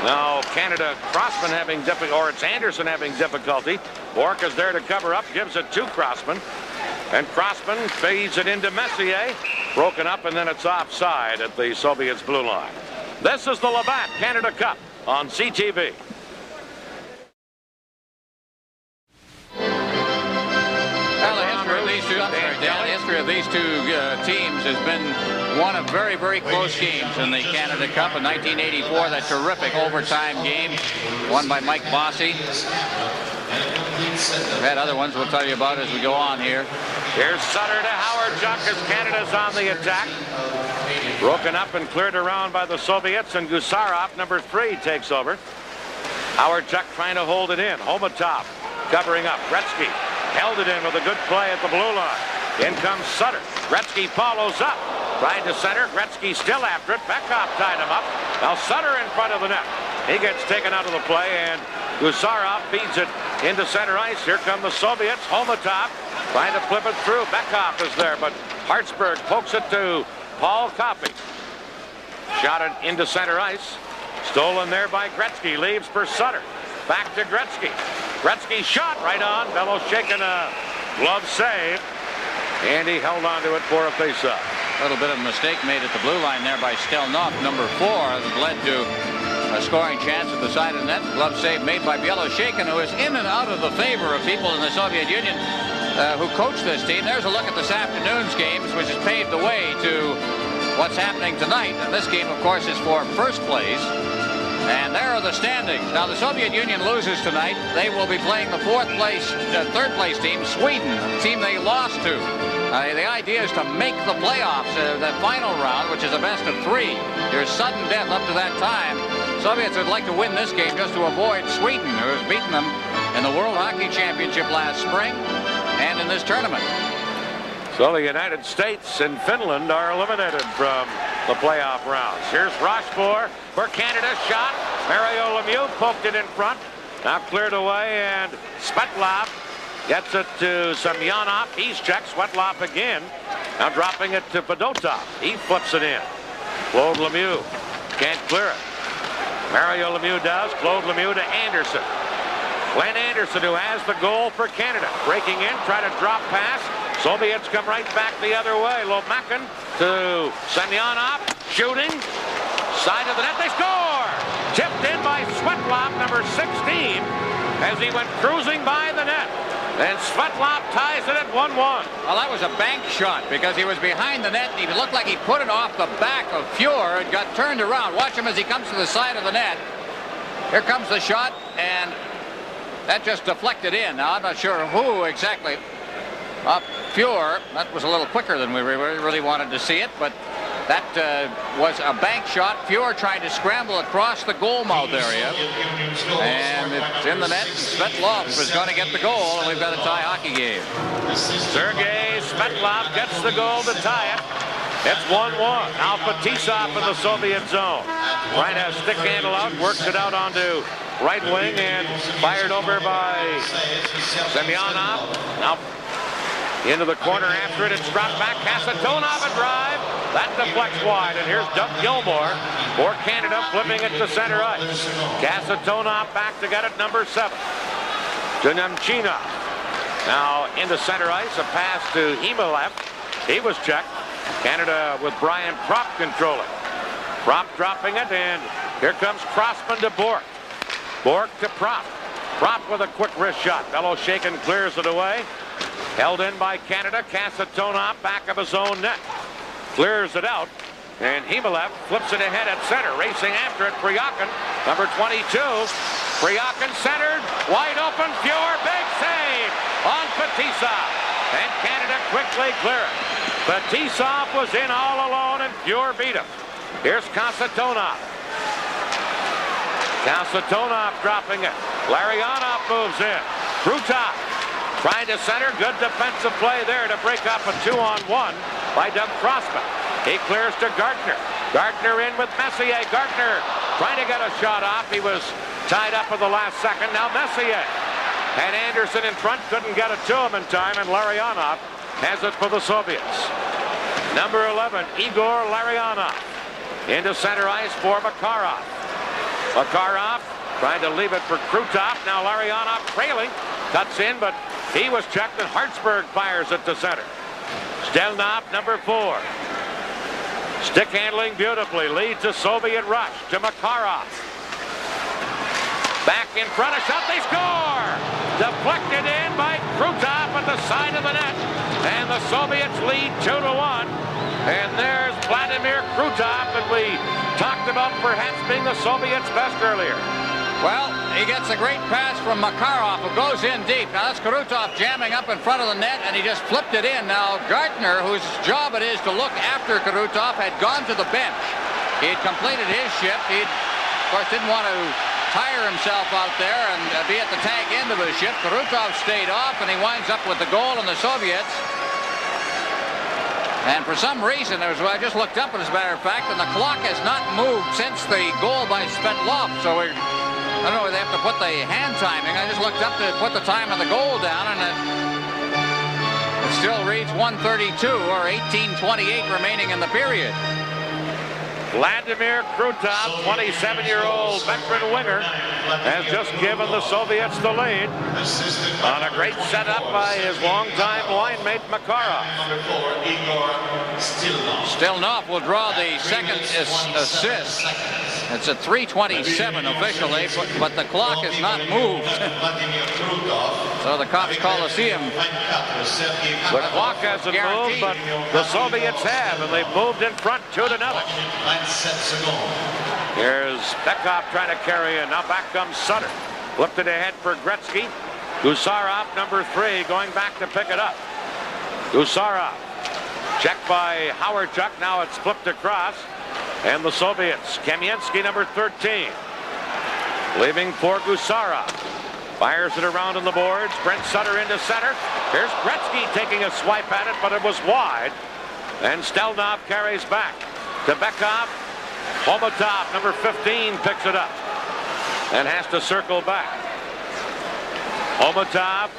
now Canada, Crossman having difficulty, or it's Anderson having difficulty. Bourque is there to cover up, gives it to Crossman, and Crossman feeds it into Messier. Broken up, and then it's offside at the Soviets' blue line. This is the Labatt Canada Cup on CTV. Well, the history of these two teams has been one of very, very close games in the Canada Cup in 1984. That terrific overtime game won by Mike Bossy. We've had other ones we'll tell you about as we go on here. Here's Sutter to Howard Chuck as Canada's on the attack. Broken up and cleared around by the Soviets, and Gusarov, number 3, takes over. Howard Chuck trying to hold it in. Homatov covering up. Gretzky held it in with a good play at the blue line. In comes Sutter. Gretzky follows up. Tried to center. Gretzky still after it. Bekhoff tied him up. Now Sutter in front of the net. He gets taken out of the play, and Gusarov feeds it into center ice. Here come the Soviets. Homatov trying to flip it through. Bekhoff is there, but Hartsburg pokes it to Paul Coffey. Shot it into center ice. Stolen there by Gretzky. Leaves for Sutter. Back to Gretzky. Gretzky shot right on. Bellows shaking a glove save, and he held on to it for a faceoff. A little bit of a mistake made at the blue line there by Stelnov, number 4, that led to a scoring chance at the side of the net. Glove save made by Bieloshakin, who is in and out of the favor of people in the Soviet Union who coach this team. There's a look at this afternoon's games, which has paved the way to what's happening tonight. And this game, of course, is for first place. And there are the standings. Now the Soviet Union loses tonight. They will be playing the third place team, Sweden, the team they lost to. The idea is to make the playoffs, the final round, which is a best of 3. There's sudden death up to that time. Soviets would like to win this game just to avoid Sweden, who has beaten them in the World Hockey Championship last spring and in this tournament. So the United States and Finland are eliminated from the playoff rounds. Here's Rochefort for Canada. Shot. Mario Lemieux poked it in front. Now cleared away, and Svetlov gets it to Semyonov. He's checked. Svetlov again. Now dropping it to Fedotov. He flips it in. Claude Lemieux can't clear it. Mario Lemieux does. Claude Lemieux to Anderson. Glenn Anderson, who has the goal for Canada. Breaking in, try to drop pass. Soviets come right back the other way. Lomakin to Semyonov. Shooting. Side of the net. They score! Tipped in by Svetlov, number 16, as he went cruising by the net. And Svetlov ties it at 1-1. Well, that was a bank shot because he was behind the net. And he looked like he put it off the back of Fuhr and got turned around. Watch him as he comes to the side of the net. Here comes the shot, and that just deflected in. Now, I'm not sure who exactly. Fuhr, that was a little quicker than we really wanted to see it, but that was a bank shot. Fuhr trying to scramble across the goal mouth area, and it's in the net. Svetlov is going to get the goal, and we've got a tie hockey game. Sergei Svetlov gets the goal to tie it. It's 1-1. Now Fetisov in the Soviet zone. Trying to stick handle out, works it out onto right wing, and fired over by Semyonov. Now into the corner after it. It's dropped back. Kasatonov a drive. That deflects wide. And here's Doug Gilmour for Canada, flipping it to center ice. Kasatonov back to get it, number 7. To Nemchinov. Now into center ice. A pass to Himilev. He was checked. Canada with Brian Propp controlling. Propp dropping it, and here comes Crossman to Bork. Bork to Propp. Propp with a quick wrist shot. Beloshakin clears it away. Held in by Canada. Kasatonov back of his own net. Clears it out. And Himilev flips it ahead at center. Racing after it. Kryakin, number 22. Kryakin centered. Wide open. Fuhr. Big save on Fetisov. And Canada quickly clear it. Fetisov was in all alone, and Fuhr beat him. Here's Kasatonov. Kasatonov dropping it. Larionov moves in. Krutov trying to center. Good defensive play there to break up a 2-on-1 by Doug Crossman. He clears to Gardner. Gardner in with Messier. Gardner trying to get a shot off. He was tied up at the last second. Now Messier. And Anderson in front couldn't get it to him in time, and Larionov has it for the Soviets. Number 11, Igor Larionov. Into center ice for Makarov. Makarov trying to leave it for Krutov. Now Larionov trailing. Cuts in, but he was checked, and Hartsburg fires it to center. Stelnov, number 4. Stick handling beautifully. Leads a Soviet rush to Makarov. Back in front, a shot, they score! Deflected in by Krutov at the side of the net. And the Soviets lead 2-1. And there's Vladimir Krutov that we talked about perhaps being the Soviets' best earlier. Well, he gets a great pass from Makarov, who goes in deep. Now that's Krutov jamming up in front of the net, and he just flipped it in. Now Gardner, whose job it is to look after Krutov, had gone to the bench. He had completed his shift. He, of course, didn't want to tire himself out there and be at the tag end of his shift. Krutov stayed off, and he winds up with the goal in the Soviets. And for some reason, I just looked up, as a matter of fact, and the clock has not moved since the goal by Svetlov. So I don't know, they have to put the hand timing. I just looked up to put the time of the goal down, and it still reads 1:32 or 18:28 remaining in the period. Vladimir Krutov, 27-year-old veteran winger, has just given the Soviets the lead on a great setup by his longtime line mate Makarov. Stelnov will draw the second assist. It's at 3:27 officially, but the clock has not moved. So the Cops Coliseum. The clock hasn't moved, but the Soviets have, and they've moved in front 2-0. Here's Bekov trying to carry in. Now back comes Sutter. Flipped it ahead for Gretzky. Gusarov, number 3, going back to pick it up. Gusarov. Checked by Howardchuk. Now it's flipped across. And the Soviets. Kamensky, number 13. Leaving for Gusarov. Fires it around on the boards. Brent Sutter into center. Here's Gretzky taking a swipe at it, but it was wide. And Stelnov carries back to Bekov. Homotov, number 15, picks it up and has to circle back. Homotov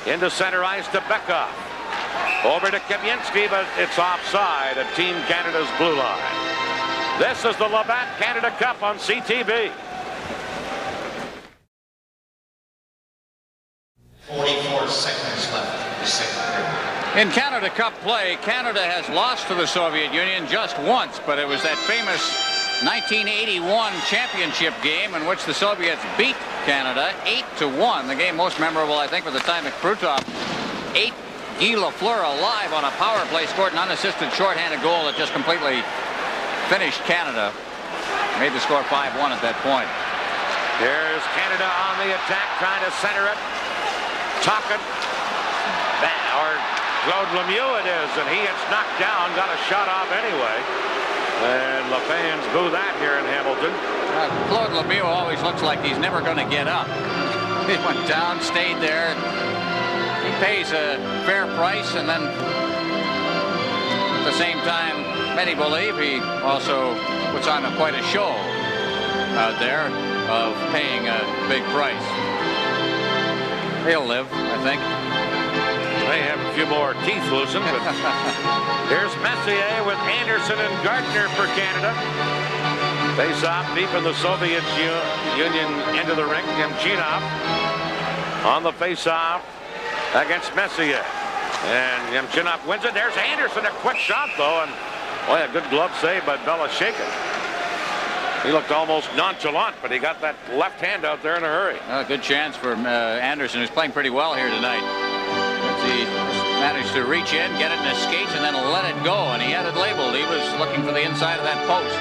into center ice to Bekov. Over to Kamensky, but it's offside at Team Canada's blue line. This is the Labatt Canada Cup on CTV. 44 seconds left in the second period. In Canada Cup play, Canada has lost to the Soviet Union just once, but it was that famous 1981 championship game in which the Soviets beat Canada 8-1. The game most memorable, I think, was the time that Krutov ate Guy Lafleur alive on a power play, scored an unassisted shorthanded goal that just completely finished Canada. Made the score 5-1 at that point. Here's Canada on the attack, trying to center it. Talking. Or Claude Lemieux it is, and he gets knocked down, got a shot off anyway. And the fans boo that here in Hamilton. Claude Lemieux always looks like he's never going to get up. He went down, stayed there. He pays a fair price, and then at the same time, many believe he also puts on quite a show out there of paying a big price. He'll live, I think. They have a few more teeth loosened, but here's Messier with Anderson and Gardner for Canada. Face off deep in the Soviet Union into the ring. Yemchinov on the face-off against Messier. And Yemchinov wins it. There's Anderson, a quick shot, though, and boy, a good glove save by Belosheikin. He looked almost nonchalant, but he got that left hand out there in a hurry. A good chance for Anderson, who's playing pretty well here tonight. He managed to reach in, get it in his skates, and then let it go, and he had it labeled. He was looking for the inside of that post.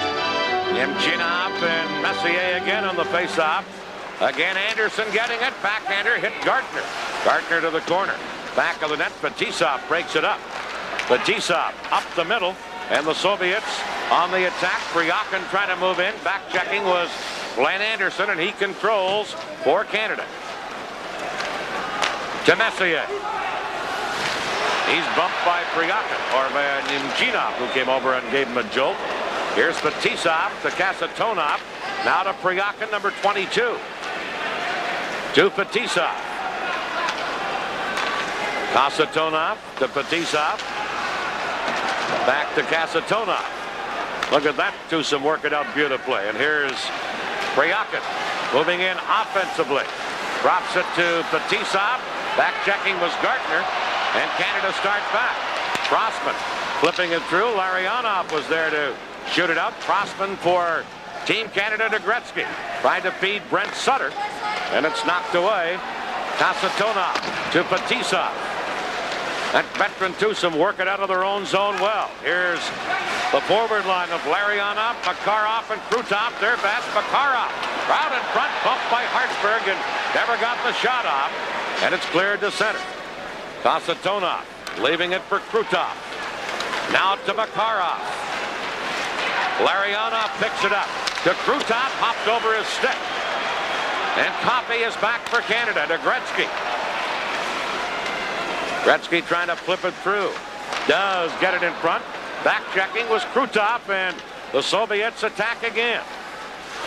Yemchinov and Messier again on the face-off. Again, Anderson getting it. Backhander hit Gardner. Gardner to the corner. Back of the net, Fetisov breaks it up. Fetisov up the middle, and the Soviets on the attack. Priakin trying to move in. Back checking was Glenn Anderson, and he controls for Canada. To Messier. He's bumped by Priakin, or by Yemchinov, who came over and gave him a jolt. Here's Fetisov to Kasatonov. Now to Priakin, number 22. To Fetisov. Kasatonov to Fetisov. Back to Kasatonov. Look at that twosome work it out beautifully. And here's Priakin moving in offensively. Drops it to Fetisov. Back checking was Gardner. And Canada starts back. Crossman flipping it through. Larionov was there to shoot it out. Crossman for Team Canada to Gretzky. Tried to feed Brent Sutter. And it's knocked away. Kasatonov to Fetisov. That veteran twosome work it out of their own zone well. Here's the forward line of Larionov, Makarov, and Krutov. Their best. Makarov out in front, bumped by Hartsburg, and never got the shot off. And it's cleared to center. Kasatonov leaving it for Krutov. Now to Makarov. Larionov picks it up. To Krutov, hopped over his stick. And Coffey is back for Canada to Gretzky. Gretzky trying to flip it through. Does get it in front. Back checking was Krutov, and the Soviets attack again.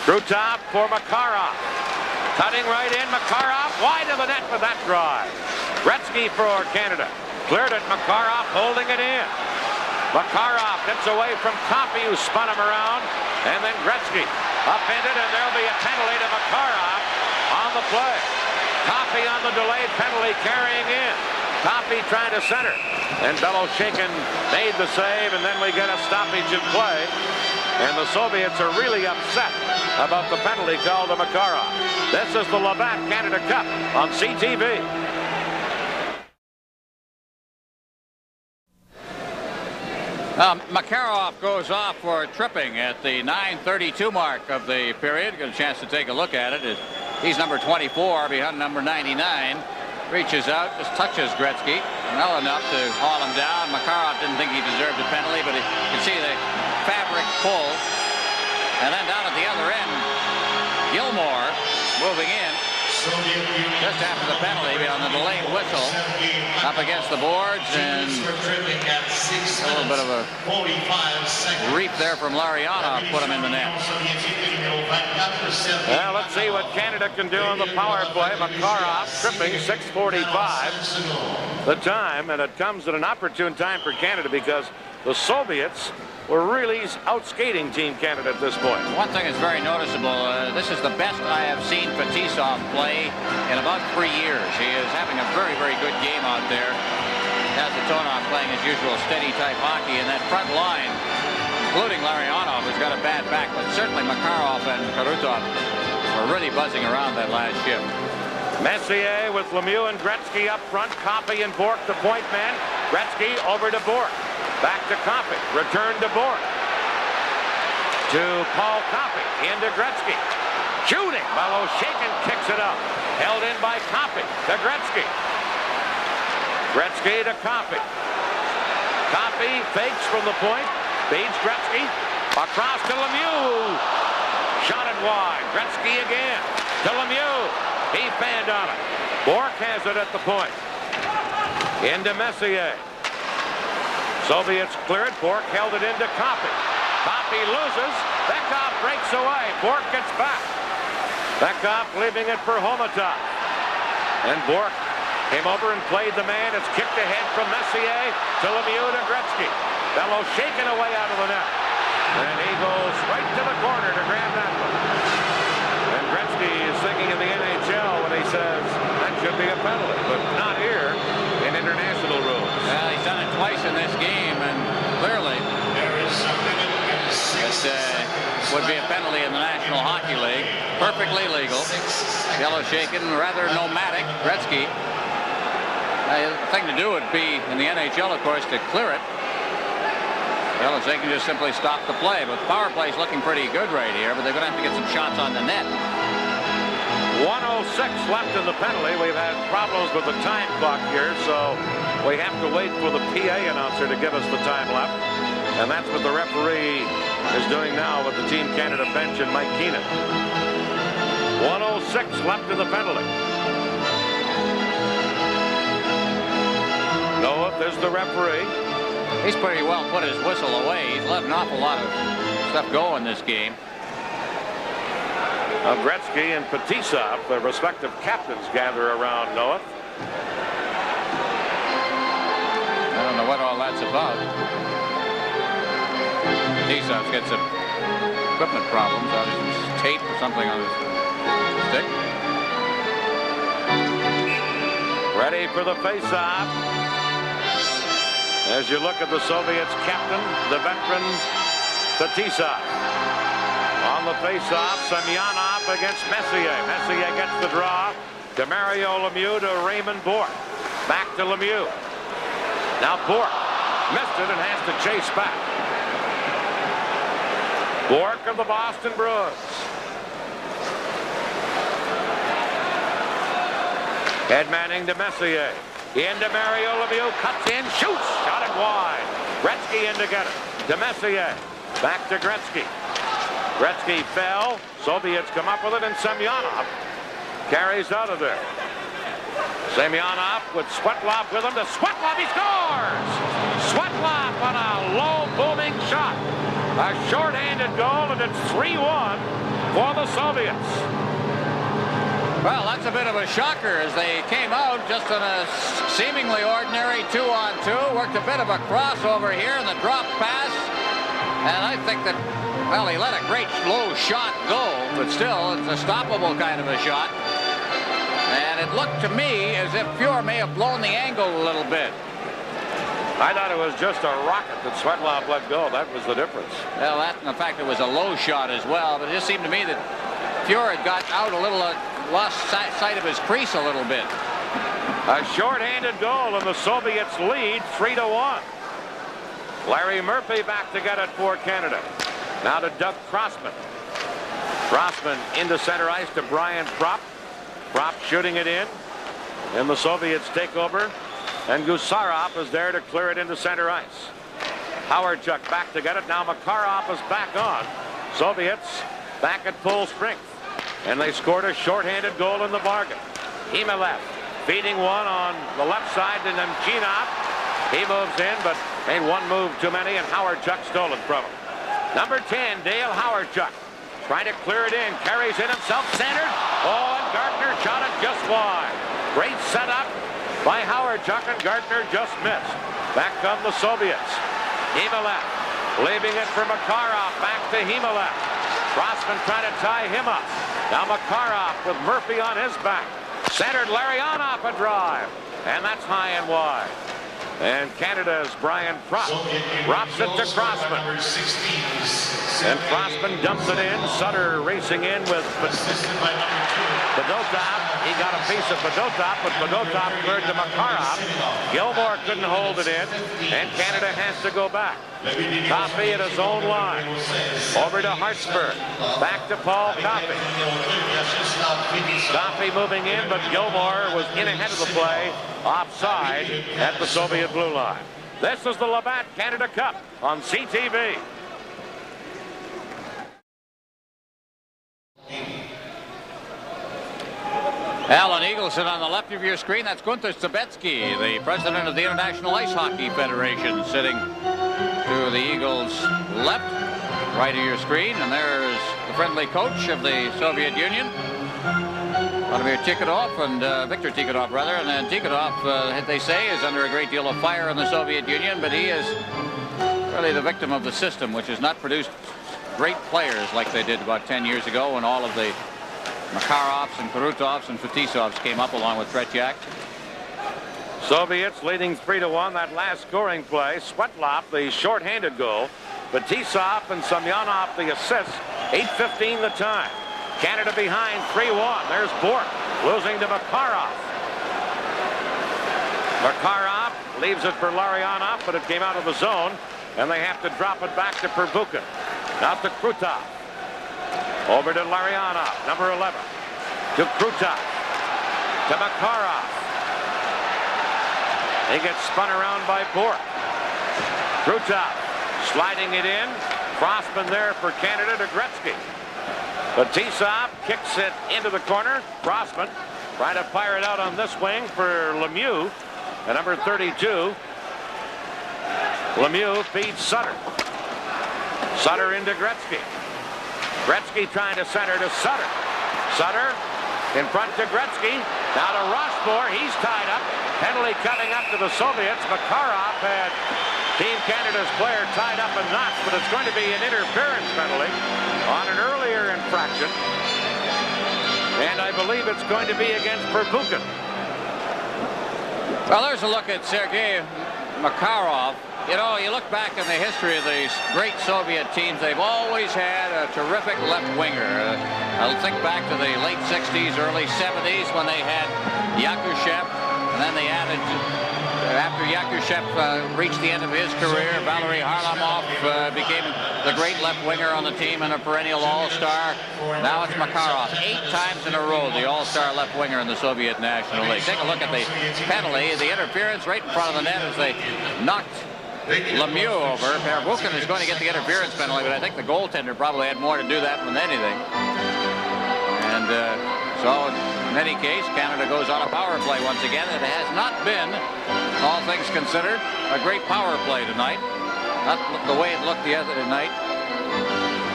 Krutov for Makarov. Cutting right in, Makarov wide of the net with that drive. Gretzky for Canada. Cleared it, Makarov holding it in. Makarov gets away from Coffey, who spun him around, and then Gretzky upended, and there'll be a penalty to Makarov on the play. Coffey on the delayed penalty carrying in. Coffey trying to center, and Belosheikin made the save, and then we get a stoppage in play. And the Soviets are really upset about the penalty called to Makarov. This is the Labatt Canada Cup on CTV. Makarov goes off for tripping at the 9:32 mark of the period. Got a chance to take a look at it. He's number 24 behind number 99. Reaches out, just touches Gretzky. Well enough to haul him down. Makarov didn't think he deserved a penalty, but you can see the fabric pull. And then down at the other end, Gilmore moving in just after the penalty on the delayed whistle, up against the boards, and a little bit of a reap there from Larionov put him in the net. Well, let's see what Canada can do on the power play. Makarov tripping, 6:45 the time, and it comes at an opportune time for Canada because the Soviets were really out-skating Team Canada at this point. One thing is very noticeable. This is the best I have seen Fetisov play in about 3 years. He is having a very, very good game out there. Kazatonov playing his usual steady type hockey, and that front line, including Larionov, has got a bad back, but certainly Makarov and Krutov were really buzzing around that last shift. Messier with Lemieux and Gretzky up front. Coffey and Bourque, the point man. Gretzky over to Bourque. Back to Coffey. Return to Bourque. To Paul Coffey. Into Gretzky. Shooting. Shaken kicks it up. Held in by Coffey. To Gretzky. Gretzky to Coffey. Coffey fakes from the point. Beats Gretzky. Across to Lemieux. Shot it wide. Gretzky again. To Lemieux. He fanned on it. Bourque has it at the point. Into Messier. Soviets cleared. Bourque held it into Coffey. Coffey loses. Bekov breaks away. Bourque gets back. Bekov leaving it for Homatov. And Bourque came over and played the man. It's kicked ahead from Messier to Lemieux to Gretzky. Bellow shaken away out of the net. And he goes right to the corner to grab that one. And Gretzky is thinking of the NHL when he says that should be a penalty, but not here in international rules. Well, he's done it twice in this game, and clearly it would be a penalty in the National Hockey League. Perfectly legal. Yellow shaken, rather nomadic. Gretzky. The thing to do would be in the NHL, of course, to clear it. Well, they can just simply stop the play. But the power play is looking pretty good right here, but they're going to have to get some shots on the net. 1:06 left in the penalty. We've had problems with the time clock here, so we have to wait for the PA announcer to give us the time left. And that's what the referee is doing now with the Team Canada bench and Mike Keenan. 1:06 left in the penalty. Noah is the referee. He's pretty well put his whistle away. He's let an awful lot of stuff go in this game. Gretzky and Fetisov, the respective captains, gather around Noah. I don't know what all that's about. Fetisov's got some equipment problems. Obviously some tape or something on his stick. Ready for the face-off. As you look at the Soviets' captain, the veteran Fetisov. On the face-off, Semyonov against Messier. Messier gets the draw to Mario Lemieux to Raymond Bourque. Back to Lemieux. Now Bourque missed it and has to chase back. Bourque of the Boston Bruins. Head manning to Messier. Into Mario Lemieux, cuts in, shoots, shot it wide. Gretzky in to get it. To Messier. Back to Gretzky. Gretzky fell. Soviets come up with it, and Semyonov carries out of there. Semyonov with Swetlov with him. To Swetlov, he scores! Swetlov on a low booming shot. A short-handed goal, and it's 3-1 for the Soviets. Well, that's a bit of a shocker as they came out just on a seemingly ordinary 2-on-2. Worked a bit of a crossover here in the drop pass. And I think that, well, he let a great low shot go, but still, it's a stoppable kind of a shot. And it looked to me as if Fuhr may have blown the angle a little bit. I thought it was just a rocket that Swetlov let go. That was the difference. Well, that, and the fact it was a low shot as well, but it just seemed to me that Fuhr had got out a little, lost sight of his crease a little bit. A short-handed goal, and the Soviets lead 3-1. Larry Murphy back to get it for Canada. Now to Doug Crossman. Crossman into center ice to Brian Propp. Propp shooting it in. And the Soviets take over. And Gusarov is there to clear it into center ice. Howardchuk back to get it. Now Makarov is back on. Soviets back at full strength. And they scored a shorthanded goal in the bargain. Himalev feeding one on the left side to Nemchinov. He moves in, but made one move too many, and Howardchuk stole it from him. Number 10, Dale Howardchuk, trying to clear it in, carries it himself, centered. Oh, and Gartner shot it just wide. Great setup by Howardchuk, and Gartner just missed. Back come the Soviets. Himalev leaving it for Makarov, back to Himalev. Crossman trying to tie him up. Now Makarov with Murphy on his back. Centered, Larionov a drive, and that's high and wide. And Canada's Brian Propp drops it to Crossman. And Crossman dumps it in. Sutter racing in with Fedotov. He got a piece of Fedotov, but Fedotov cleared to Makarov. Gilmore couldn't hold it in, and Canada has to go back. Coffey at his own line. Over to Hartsburg. Back to Paul Coffey. Coffey moving in, but Gilmore was in ahead of the play. Offside at the Soviet blue line. This is the Labatt Canada Cup on CTV. Alan Eagleson on the left of your screen. That's Gunther Sabetsky, the president of the International Ice Hockey Federation, sitting to the Eagles' left, right of your screen. And there's the friendly coach of the Soviet Union, Vladimir Tikhonov, and Viktor Tikhonov, rather. And then Tikhonov, they say, is under a great deal of fire in the Soviet Union, but he is really the victim of the system, which has not produced great players like they did about 10 years ago when all of the Makarovs and Krutovs and Fetisovs came up along with Tretiak. Soviets leading 3-1. That last scoring play, Svetlov the shorthanded goal, Fetisov and Semyonov the assist. 8:15 the time. Canada behind 3-1. There's Bork losing to Makarov. Makarov leaves it for Larionov, but it came out of the zone, and they have to drop it back to Pervukin. Now to Krutov. Over to Larionov, number 11. To Krutov. To Makarov. He gets spun around by Bork. Krutov sliding it in. Crossman there for Canada to Gretzky. Fetisov kicks it into the corner. Crossman trying to fire it out on this wing for Lemieux, the number 32. Lemieux feeds Sutter. Sutter into Gretzky. Gretzky trying to center to Sutter. Sutter in front to Gretzky. Now to Rossmore. He's tied up. Penalty coming up to the Soviets. Makarov had Team Canada's player tied up in knots, but it's going to be an interference penalty on an earlier infraction. And I believe it's going to be against Pervukin. Well, there's a look at Sergei Makarov. You know, you look back in the history of these great Soviet teams, they've always had a terrific left winger. I'll think back to the late 60s, early 70s when they had Yakushev, and then they added, after Yakushev reached the end of his career, Valery Harlamov became the great left winger on the team and a perennial all-star. Now it's Makarov, 8 times in a row, the all-star left winger in the Soviet National League. Take a look at the penalty, the interference right in front of the net as they knocked Lemieux over. Pervukin is going to get the interference penalty, but I think the goaltender probably had more to do that than anything. And so in any case, Canada goes on a power play once again. It has not been, all things considered, a great power play tonight. Not the way it looked the other night.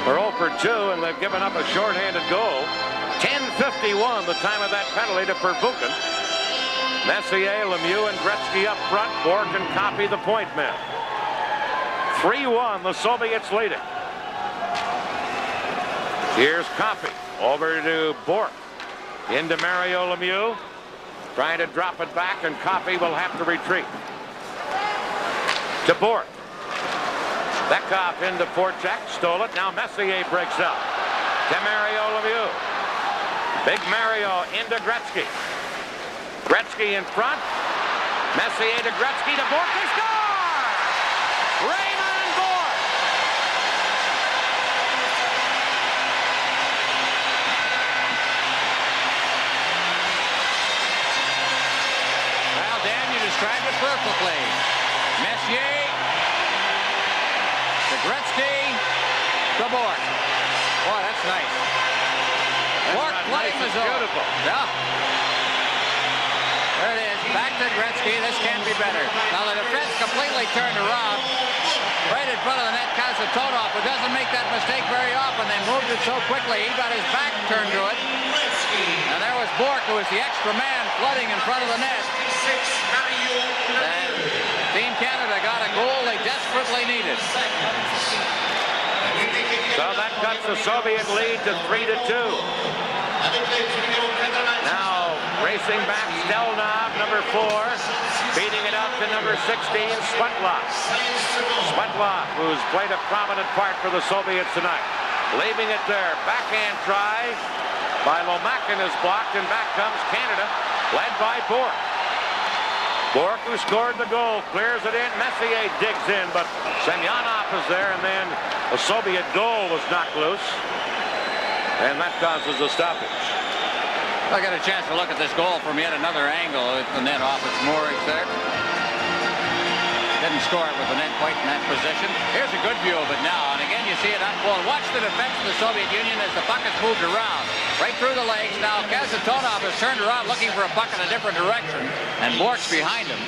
They're 0 for 2, and they've given up a shorthanded goal. 10:51, the time of that penalty to Pervukin. Messier, Lemieux, and Gretzky up front. Bork and Coffey the point men. 3-1, the Soviets leading. Here's Coffey over to Bork. Into Mario Lemieux. Trying to drop it back, and Coffey will have to retreat. To Bork. Bekov into Forchek. Stole it. Now Messier breaks up. To Mario Lemieux. Big Mario into Gretzky. Gretzky in front. Messier to Gretzky to Bork. They score! Raymond flooding the zone. Beautiful. Yeah. There it is. Back to Gretzky. This can't be better. Now the defense completely turned around. Right in front of the net, Kasatonov, who doesn't make that mistake very often. They moved it so quickly. He got his back turned to it. And there was Bork, who was the extra man, flooding in front of the net. And Team Canada got a goal they desperately needed. So that cuts the Soviet lead to 3-2. Now racing back, Stelnov, number 4, beating it up to number 16, Svetloff. Svetloff, who's played a prominent part for the Soviets tonight. Leaving it there, backhand try by Lomakin is blocked, and back comes Canada, led by Bork. Bork, who scored the goal, clears it in. Messier digs in, but Semyonov is there, and then a Soviet goal was knocked loose, and that causes a stoppage. I got a chance to look at this goal from yet another angle with the net off its moorings there. Didn't score it with the net quite in that position. Here's a good view of it now, and again you see it unfold. Watch the defense of the Soviet Union as the puck is moved around. Right through the legs. Now Kasatonov has turned around looking for a puck in a different direction, and Bork's behind him.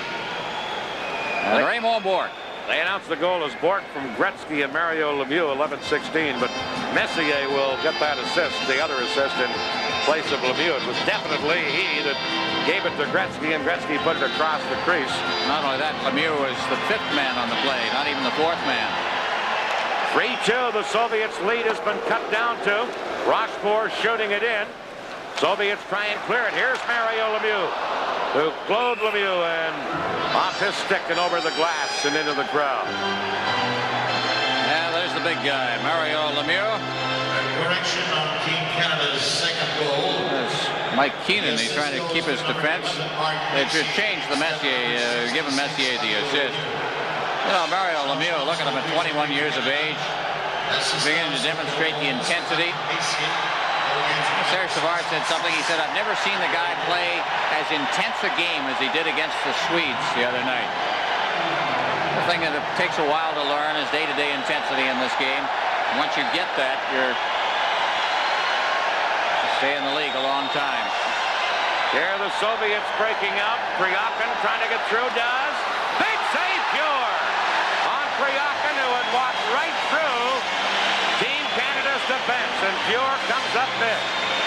And Raymond Bork. They announced the goal as Bork from Gretzky and Mario Lemieux, 11-16, but Messier will get that assist, the other assist in place of Lemieux. It was definitely he that gave it to Gretzky, and Gretzky put it across the crease. Not only that, Lemieux was the 5th man on the play, not even the 4th man. 3-2, the Soviets' lead has been cut down to. Rochefort shooting it in. Soviets try and clear it. Here's Mario Lemieux, who Claude Lemieux, and off his stick and over the glass and into the crowd. Yeah, there's the big guy, Mario Lemieux. Correction on Team Canada's second goal. There's Mike Keenan. He's trying to keep his defense. They should change the Messier, given Messier the assist. You know, Mario Lemieux, look at him at 21 years of age, beginning to demonstrate the intensity. Serge Savard said something. He said, I've never seen the guy play as intense a game as he did against the Swedes the other night. The thing that it takes a while to learn is day-to-day intensity in this game. And once you get that, you stay in the league a long time. Here the Soviets breaking out. Priyakin trying to get through, does. Big save, Pure! On Priyakin, who had walked right through Team Canada's defense, and Pure comes up big.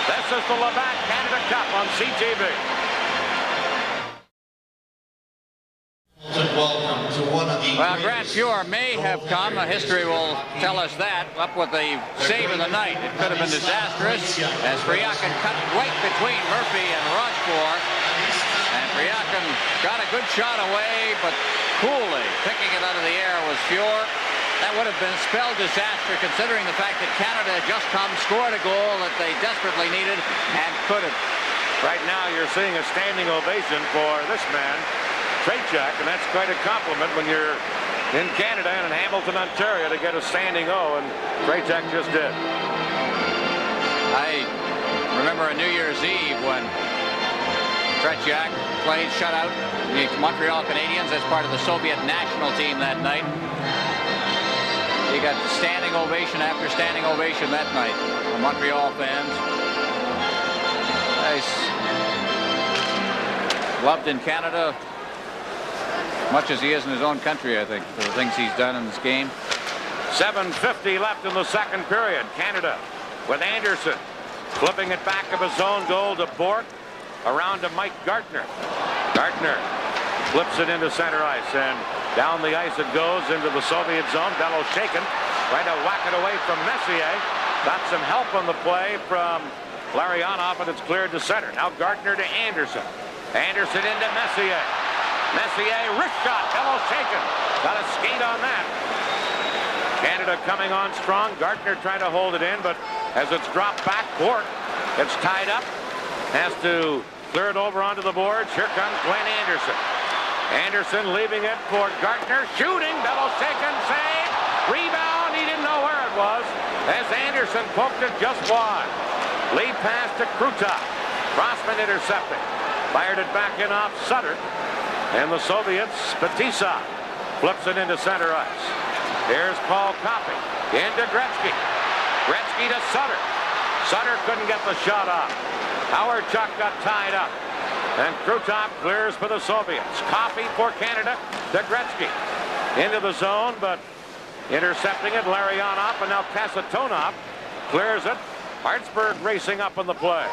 This is the Labatt Canada Cup on CTV. Welcome to one of the Well, Grant Pure may have come. History will tell us that. Up with the save of the night. It could have been disastrous as Priyakin cut right between Murphy and Rochefort. And Priyakin got a good shot away, but coolly picking it out of the air was Pure. That would have been spelled disaster considering the fact that Canada had just come, scored a goal that they desperately needed, and could have. Right now you're seeing a standing ovation for this man, Trachak, and that's quite a compliment when you're in Canada and in Hamilton, Ontario, to get a standing O, and Trachak just did. I remember a New Year's Eve when Trachak played shutout the Montreal Canadiens as part of the Soviet national team that night. He got standing ovation after standing ovation that night from Montreal fans. He's loved in Canada much as he is in his own country, I think, for the things he's done in this game. 7:50 left in the second period. Canada with Anderson flipping it back of his own goal to Bork, around to Mike Gartner. Gartner flips it into center ice, and down the ice it goes into the Soviet zone. Bellow shaken, trying to whack it away from Messier. Got some help on the play from Larionov, and it's cleared to center. Now Gartner to Anderson. Anderson into Messier. Messier, wrist shot. Bellow shaken. Got a skate on that. Canada coming on strong. Gartner trying to hold it in, but as it's dropped back, Bork gets tied up. Has to clear it over onto the boards. Here comes Glenn Anderson. Anderson leaving it for Gartner. Shooting. Bellow shaken. Save. Rebound. He didn't know where it was as Anderson poked it just wide. Lead pass to Krutov. Crossman intercepting. Fired it back in off Sutter. And the Soviets, Batisa flips it into center ice. Here's Paul Coffey into Gretzky. Gretzky to Sutter. Sutter couldn't get the shot off. Howard Chuck got tied up. And Krutov clears for the Soviets. Coffey for Canada to Gretzky. Into the zone, but intercepting it, Larionov, and now Kasatonov clears it. Hartsburg racing up in the play.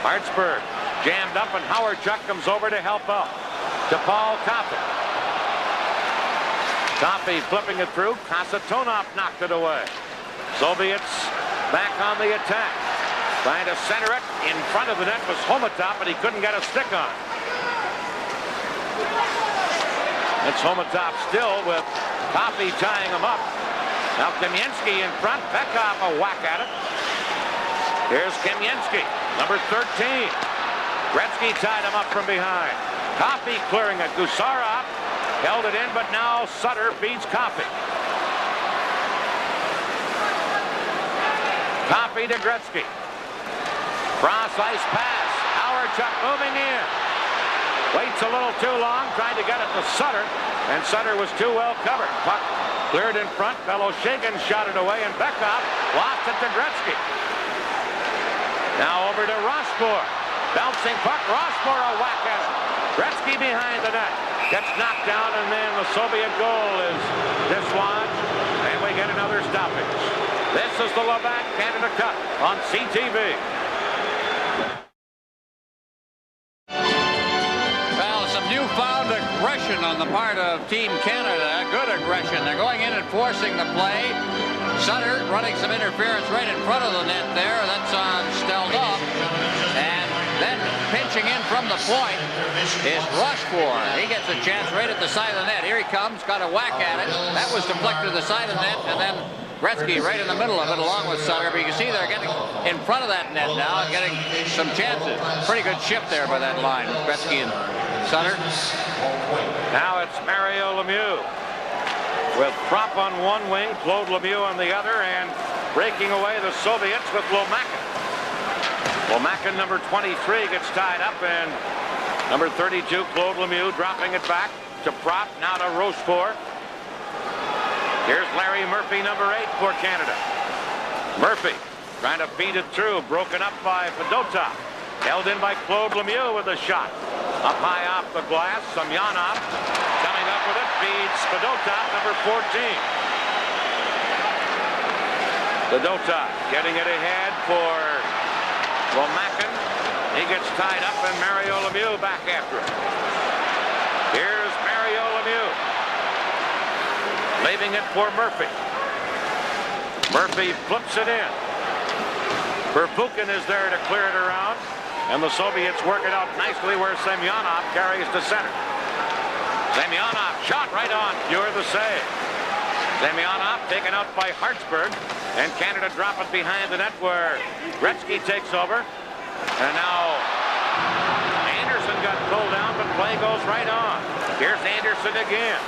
Hartsburg jammed up, and Howard Chuck comes over to help out. To Paul Coffey. Coffey flipping it through. Kasatonov knocked it away. Soviets back on the attack. Trying to center it. In front of the net was Homatop, but he couldn't get a stick on. It's Homatop still with Coffey tying him up. Now Kamensky in front. Bekov a whack at it. Here's Kamensky, number 13. Gretzky tied him up from behind. Coffey clearing it. Gusarov held it in, but now Sutter beats Coffey. Coffey to Gretzky. Cross ice pass. Howard Chuck moving in. Waits a little too long, trying to get it to Sutter, and Sutter was too well covered. Puck cleared in front. Beloshagan shot it away, and Bekov lost it to Gretzky. Now over to Rossbourg. Bouncing puck. Rossbourg a whack at it. Gretzky behind the net. Gets knocked down, and then the Soviet goal is dislodged, and we get another stoppage. This is the Labatt Canada Cup on CTV. Well, some newfound aggression on the part of Team Canada. Good aggression. They're going in and forcing the play. Sutter running some interference right in front of the net there. That's on Stelnov. And then pinching in from the point is Rochefort. He gets a chance right at the side of the net. Here he comes, got a whack at it. That was deflected to the side of the net, and then Gretzky right in the middle of it along with Sutter. But you can see they're getting in front of that net now and getting some chances. Pretty good shift there by that line, Gretzky and Sutter. Now it's Mario Lemieux with Prop on one wing, Claude Lemieux on the other, and breaking away the Soviets with Lomakin. Lomakin, number 23, gets tied up, and number 32, Claude Lemieux, dropping it back to Prop, now to Rochefort. Here's Larry Murphy, number 8 for Canada. Murphy trying to feed it through, broken up by Fedotov. Held in by Claude Lemieux with a shot. Up high off the glass, Semyonov coming up with it, feeds Fedotov, number 14. Fedotov getting it ahead for Lomakin. He gets tied up, and Mario Lemieux back after it. Here's Mario Lemieux. Leaving it for Murphy. Murphy flips it in. Perpukin is there to clear it around, and the Soviets work it out nicely where Semyonov carries to center. Semyonov shot right on. You're the save. Semyonov taken out by Hartsburg, and Canada drop it behind the net where Gretzky takes over. And now Anderson got pulled down, but play goes right on. Here's Anderson again.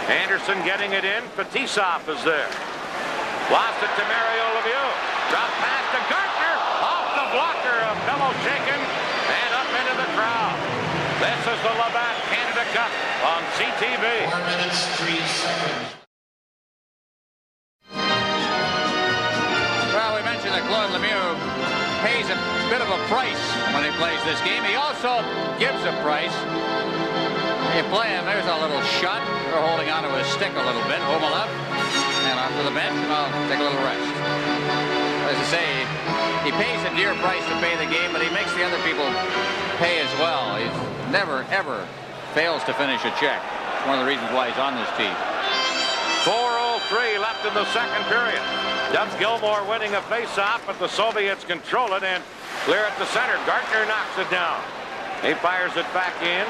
Anderson getting it in. Fetisov is there. Lost it to Mario Lemieux. Drop pass to Gartner. Off the blocker of Beloshagan and up into the crowd. This is the Labatt Canada Cup on CTV. 4 minutes, 3 seconds. Well, we mentioned that Claude Lemieux pays a bit of a price when he plays this game. He also gives a price. You play him, there's a little shot. We're holding onto his stick a little bit. Omalov. And off to the bench, and I'll take a little rest. As I say, he pays a dear price to pay the game, but he makes the other people pay as well. He never, ever fails to finish a check. It's one of the reasons why he's on this team. 4:03 left in the second period. Doug Gilmour winning a face-off, but the Soviets control it and clear it to center. Gartner knocks it down. He fires it back in.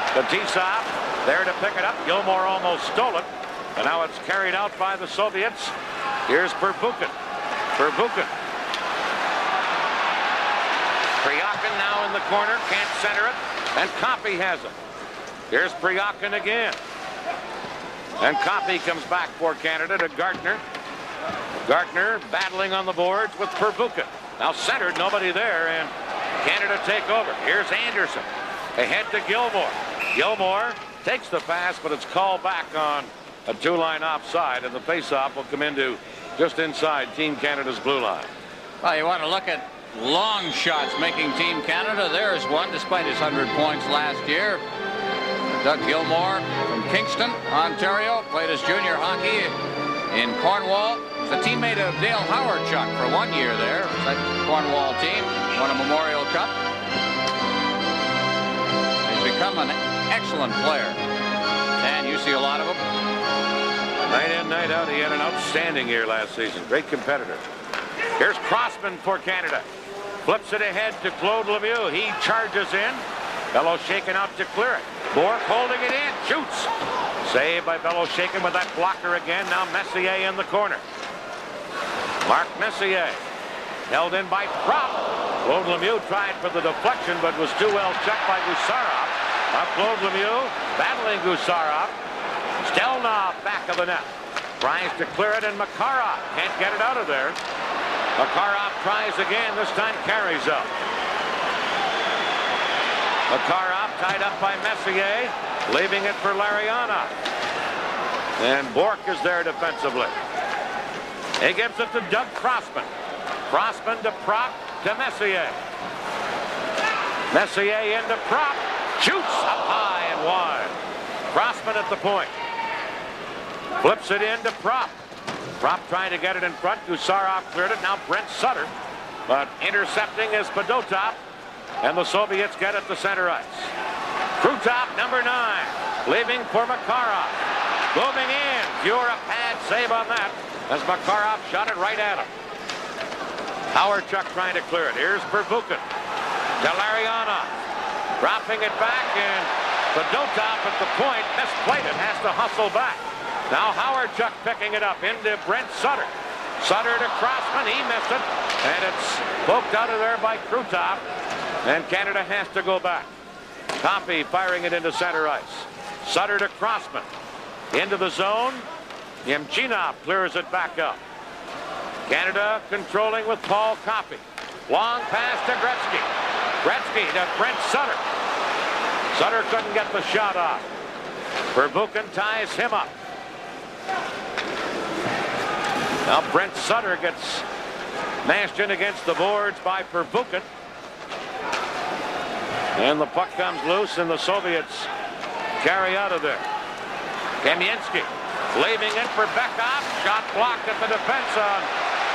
Fetisov there to pick it up. Gilmour almost stole it, and now it's carried out by the Soviets. Here's Perpukin. Perpukin. Priyakin now in the corner, can't center it, and Coffey has it. Here's Priyakin again. And Coffey comes back for Canada to Gartner. Gartner battling on the boards with Perpukin. Now centered, nobody there, and Canada take over. Here's Anderson. Ahead to Gilmour. Gilmour takes the pass, but it's called back on a two-line offside, and the face-off will come into just inside Team Canada's blue line. Well, you want to look at long shots making Team Canada. There's one, despite his 100 points last year. Doug Gilmore from Kingston, Ontario, played his junior hockey in Cornwall. He's a teammate of Dale Howardchuk for 1 year there. That Cornwall team won a Memorial Cup. He's become an excellent player, and you see a lot of them. Night in, night out, he had an outstanding year last season. Great competitor. Here's Crossman for Canada. Flips it ahead to Claude Lemieux. He charges in. Bellow shaken out to clear it. Bourque holding it in. Shoots. Saved by Bellow shaken with that blocker again. Now Messier in the corner. Mark Messier. Held in by Prop. Claude Lemieux tried for the deflection, but was too well checked by Gusarov. Now Claude Lemieux battling Gusarov. Stelnov back of the net. Tries to clear it, and Makarov can't get it out of there. Makarov tries again. This time carries up. Makarov tied up by Messier, leaving it for Lariana. And Bourque is there defensively. He gives it to Doug Crossman. Crossman to Prop to Messier. Messier into Prop. Shoots up high and wide. Crossman at the point. Flips it into Prop. Prop trying to get it in front. Gusarov cleared it. Now Brent Sutter. But intercepting is Fedotov. And the Soviets get it to center ice. Krutov, number 9. Leaving for Makarov. Moving in. Fuhr a pad save on that as Makarov shot it right at him. Howardchuk trying to clear it. Here's Pervukin. To Lariana. Dropping it back, and Fedotov at the point misplayed it. Has to hustle back. Now Howardchuk picking it up into Brent Sutter. Sutter to Crossman. He missed it. And it's poked out of there by Krutov. And Canada has to go back. Coffey firing it into center ice. Sutter to Crossman. Into the zone. Yemchinov clears it back up. Canada controlling with Paul Coffey. Long pass to Gretzky. Gretzky to Brent Sutter. Sutter couldn't get the shot off. Pervukin ties him up. Now Brent Sutter gets mashed in against the boards by Pervukin. And the puck comes loose, and the Soviets carry out of there. Kamensky leaving it for Bekov. Shot blocked at the defense on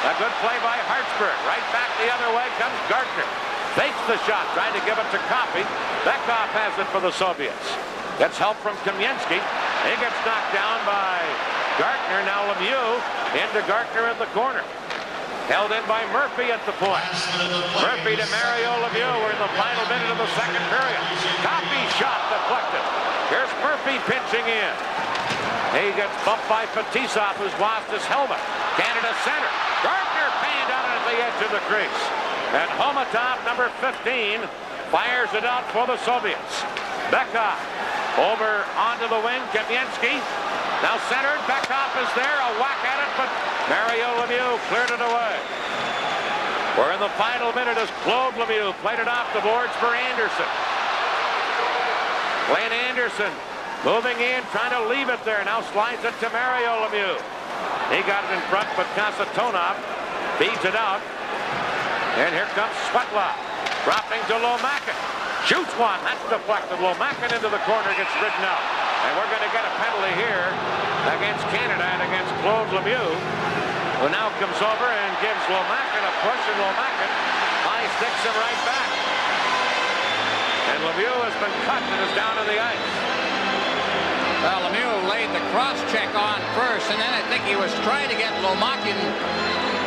a good play by Hartsburg. Right back the other way comes Gartner. Fakes the shot, trying to give it to Coffey. Bekov has it for the Soviets. Gets help from Kamensky. He gets knocked down by Gartner. Now Lemieux into Gartner in the corner. Held in by Murphy at the point. Murphy to Mario Lemieux. We're in the final minute of the second period. Coffey shot deflected. Here's Murphy pinching in. He gets bumped by Fetisov, who's lost his helmet. Canada center. Gartner panned on it at the edge of the crease. And Homatov, number 15, fires it out for the Soviets. Bekov over onto the wing. Kamensky now centered. Bekov is there. A whack at it, but Mario Lemieux cleared it away. We're in the final minute as Claude Lemieux played it off the boards for Anderson. Glenn Anderson moving in, trying to leave it there. Now slides it to Mario Lemieux. He got it in front, but Kasatonov feeds it out. And here comes Swetlov, dropping to Lomakin. Shoots one. That's deflected. Lomakin into the corner, gets ridden out. And we're going to get a penalty here against Canada and against Claude Lemieux, who now comes over and gives Lomakin a push, and Lomakin high sticks him right back. And Lemieux has been cut and is down to the ice. Well, Lemieux laid the cross-check on first, and then I think he was trying to get Lomakin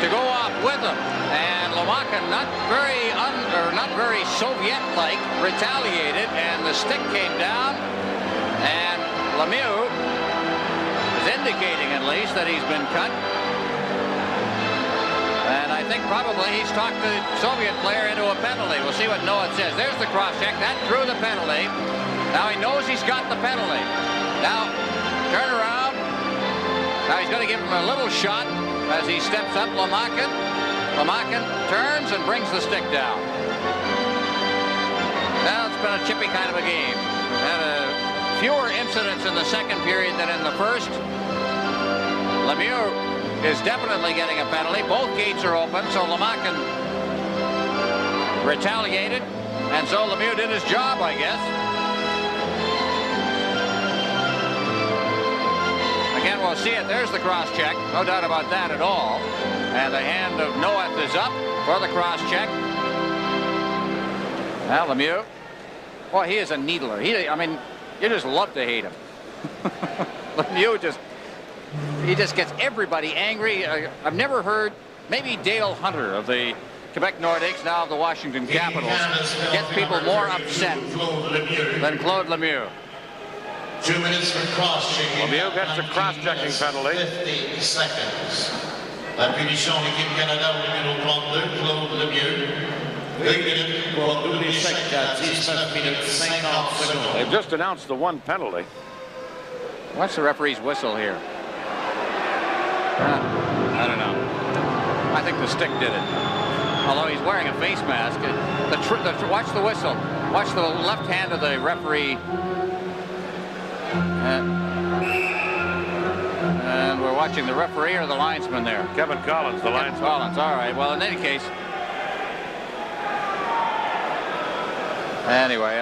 to go off with him. And Lomakin, not very Soviet-like, retaliated, and the stick came down. And Lemieux is indicating, at least, that he's been cut. And I think probably he's talked the Soviet player into a penalty. We'll see what Noah says. There's the cross-check. That drew the penalty. Now he knows he's got the penalty. Now, turn around. Now he's going to give him a little shot as he steps up. Lomakin. Lomakin turns and brings the stick down. Now it's been a chippy kind of a game. Had fewer incidents in the second period than in the first. Lemieux is definitely getting a penalty. Both gates are open, so Lemakin retaliated, and so Lemieux did his job, I guess. Again, we'll see it. There's the cross-check. No doubt about that at all. And the hand of Noeth is up for the cross-check. Now Lemieux. Boy, he is a needler. I mean, you just love to hate him. Lemieux he just gets everybody angry. I've never heard, maybe Dale Hunter of the Quebec Nordiques, now of the Washington Capitals, gets people more upset than Claude Lemieux. 2 minutes for cross-checking. Lemieux gets a cross-checking penalty. 50 seconds. La punition de l'équipe Canada au numéro 32, Claude Lemieux. 2 minutes pour doubler chaque à 19 minutes 50 secondes. They've just announced the one penalty. What's the referee's whistle here? I don't know. I think the stick did it. Although he's wearing a face mask. Watch the whistle. Watch the left hand of the referee. And we're watching the referee or the linesman there. Kevin Collins, the linesman. Collins, all right. Well, in any case. Anyway,